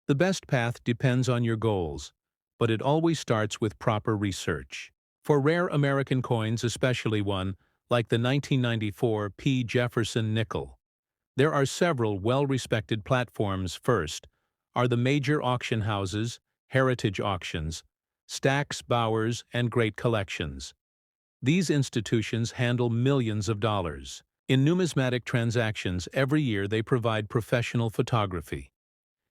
The best path depends on your goals, but it always starts with proper research. For rare American coins, especially one like the 1994 P. Jefferson Nickel, there are several well-respected platforms. First are the major auction houses, heritage auctions, Stacks, Bowers, and Great Collections. These institutions handle millions of dollars in numismatic transactions every year. They provide professional photography,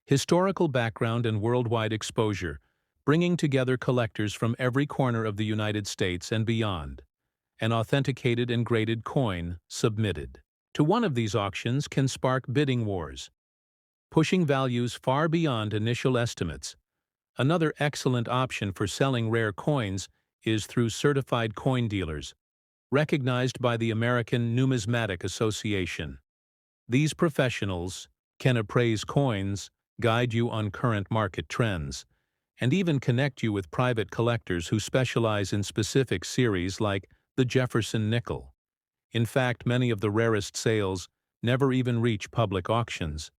historical background, and worldwide exposure, bringing together collectors from every corner of the United States and beyond. An authenticated and graded coin submitted to one of these auctions can spark bidding wars, pushing values far beyond initial estimates. Another excellent option for selling rare coins is through certified coin dealers, recognized by the American Numismatic Association. These professionals can appraise coins, guide you on current market trends, and even connect you with private collectors who specialize in specific series like the Jefferson Nickel. In fact, many of the rarest sales never even reach public auctions.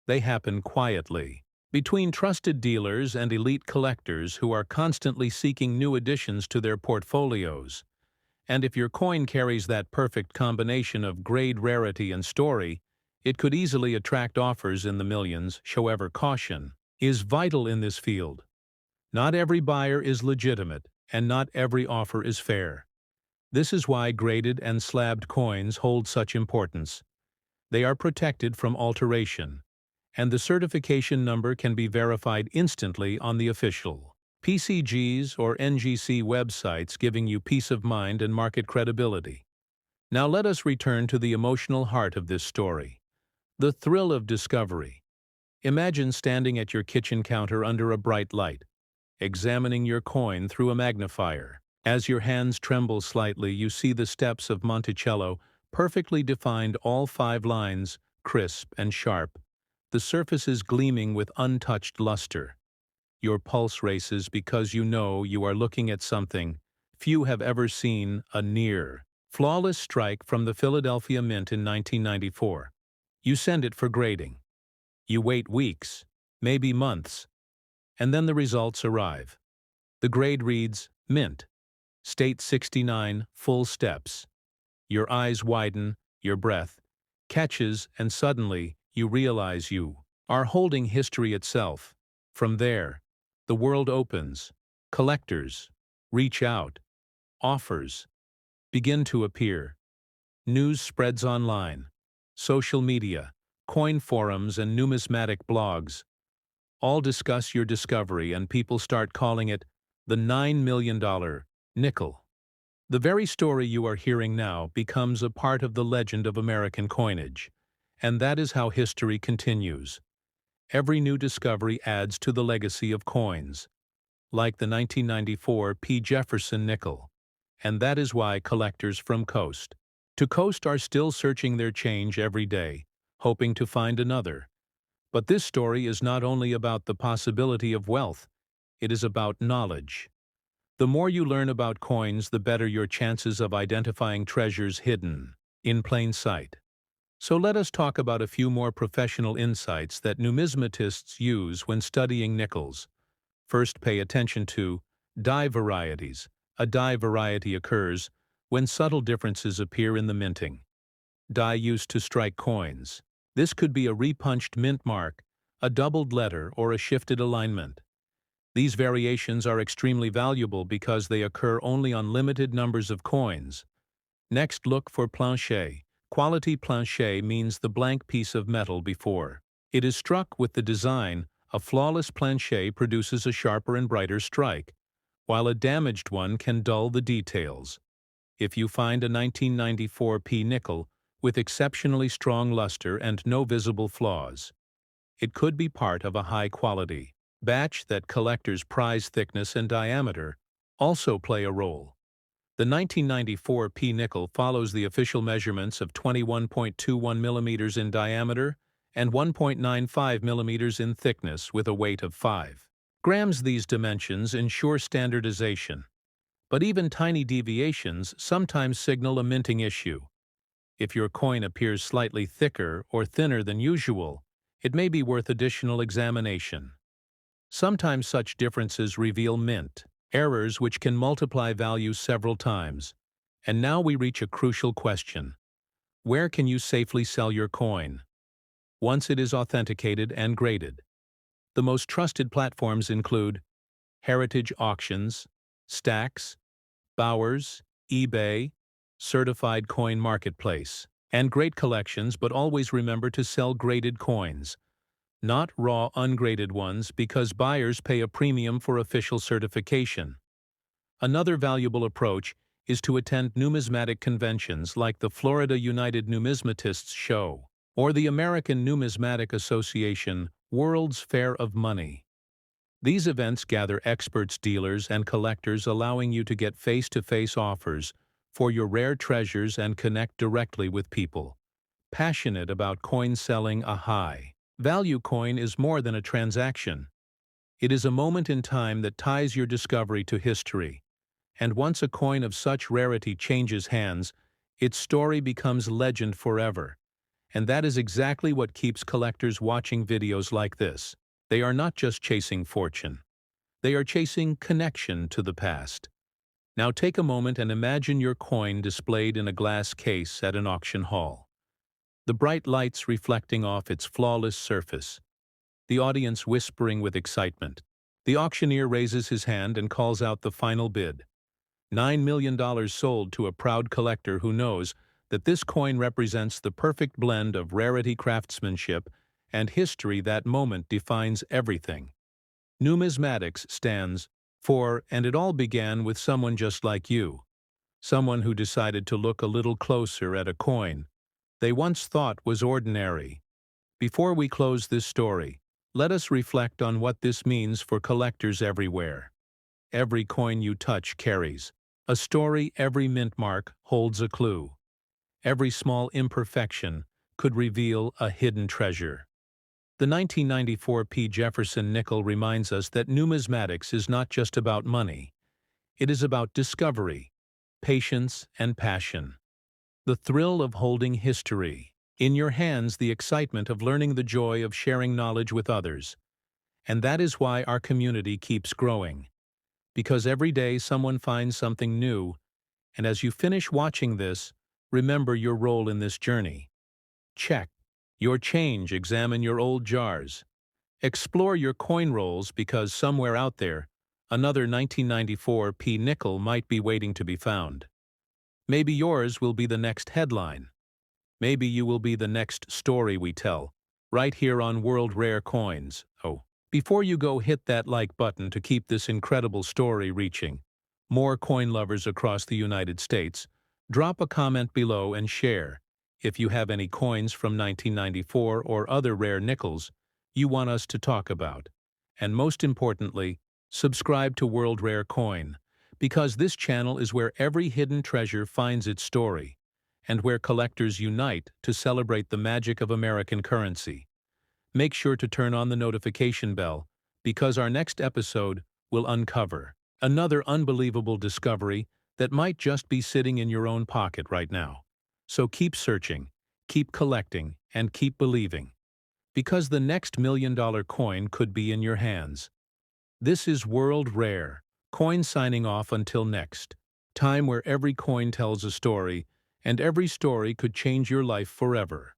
They happen quietly, between trusted dealers and elite collectors who are constantly seeking new additions to their portfolios. And if your coin carries that perfect combination of grade, rarity, and story, it could easily attract offers in the millions. However, caution is vital in this field. Not every buyer is legitimate, and not every offer is fair. This is why graded and slabbed coins hold such importance. They are protected from alteration, and the certification number can be verified instantly on the official PCGs or NGC websites, giving you peace of mind and market credibility. Now let us return to the emotional heart of this story, the thrill of discovery. Imagine standing at your kitchen counter under a bright light, examining your coin through a magnifier. As your hands tremble slightly, you see the steps of Monticello, perfectly defined, all 5 lines, crisp and sharp, the surfaces gleaming with untouched luster. Your pulse races because you know you are looking at something few have ever seen, a near flawless strike from the Philadelphia Mint in 1994. You send it for grading. You wait weeks, maybe months, and then the results arrive. The grade reads, Mint, State 69, full steps. Your eyes widen, your breath catches, and suddenly you realize you are holding history itself. From there, the world opens. Collectors reach out. Offers begin to appear. News spreads online. Social media, coin forums, and numismatic blogs all discuss your discovery, and people start calling it the $9 million nickel. The very story you are hearing now becomes a part of the legend of American coinage, and that is how history continues. Every new discovery adds to the legacy of coins, like the 1994 P. Jefferson Nickel, and that is why collectors from coast to coast are still searching their change every day, hoping to find another. But this story is not only about the possibility of wealth, it is about knowledge. The more you learn about coins, the better your chances of identifying treasures hidden in plain sight. So let us talk about a few more professional insights that numismatists use when studying nickels. First, pay attention to die varieties. A die variety occurs when subtle differences appear in the minting. Die used to strike coins. This could be a repunched mint mark, a doubled letter, or a shifted alignment. These variations are extremely valuable because they occur only on limited numbers of coins. Next, look for plancher. Quality plancher means the blank piece of metal before it is struck with the design. A flawless plancher produces a sharper and brighter strike, while a damaged one can dull the details. If you find a 1994 P nickel with exceptionally strong luster and no visible flaws, it could be part of a high-quality batch that collectors prize. Thickness and diameter also play a role. The 1994 P nickel follows the official measurements of 21.21 millimeters in diameter and 1.95 millimeters in thickness with a weight of 5 Grams, these dimensions ensure standardization. But even tiny deviations sometimes signal a minting issue. If your coin appears slightly thicker or thinner than usual, it may be worth additional examination. Sometimes such differences reveal mint errors which can multiply value several times. And now we reach a crucial question. Where can you safely sell your coin once it is authenticated and graded? The most trusted platforms include heritage auctions, Stacks, Bowers, eBay, Certified Coin Marketplace, and great collections, but always remember to sell graded coins, not raw ungraded ones, because buyers pay a premium for official certification. Another valuable approach is to attend numismatic conventions like the Florida United Numismatists Show or the American Numismatic Association World's Fair of Money. These events gather experts, dealers, and collectors, allowing you to get face-to-face offers for your rare treasures and connect directly with people passionate about coin selling. A high-value coin is more than a transaction. It is a moment in time that ties your discovery to history. And once a coin of such rarity changes hands, its story becomes legend forever. And that is exactly what keeps collectors watching videos like this. They are not just chasing fortune. They are chasing connection to the past. Now take a moment and imagine your coin displayed in a glass case at an auction hall. The bright lights reflecting off its flawless surface. The audience whispering with excitement. The auctioneer raises his hand and calls out the final bid. $9 million sold to a proud collector who knows that this coin represents the perfect blend of rarity, craftsmanship, and history. That moment defines everything. Numismatics stands for, and it all began with someone just like you. Someone who decided to look a little closer at a coin they once thought was ordinary. Before we close this story, let us reflect on what this means for collectors everywhere. Every coin you touch carries a story. Every mint mark holds a clue. Every small imperfection could reveal a hidden treasure. The 1994 Jefferson Nickel reminds us that numismatics is not just about money. It is about discovery, patience, and passion. The thrill of holding history in your hands, the excitement of learning, the joy of sharing knowledge with others. And that is why our community keeps growing. Because every day someone finds something new, and as you finish watching this, remember your role in this journey. Check your change, examine your old jars. Explore your coin rolls, because somewhere out there, another 1994 nickel might be waiting to be found. Maybe yours will be the next headline. Maybe you will be the next story we tell, right here on World Rare Coins. Oh, before you go, hit that like button to keep this incredible story reaching more coin lovers across the United States. Drop a comment below and share if you have any coins from 1994 or other rare nickels you want us to talk about. And most importantly, subscribe to World Rare Coin, because this channel is where every hidden treasure finds its story, and where collectors unite to celebrate the magic of American currency. Make sure to turn on the notification bell, because our next episode will uncover another unbelievable discovery that might just be sitting in your own pocket right now. So keep searching, keep collecting, and keep believing, because the next $1 million coin could be in your hands. This is World Rare Coin signing off until next time, where every coin tells a story, and every story could change your life forever.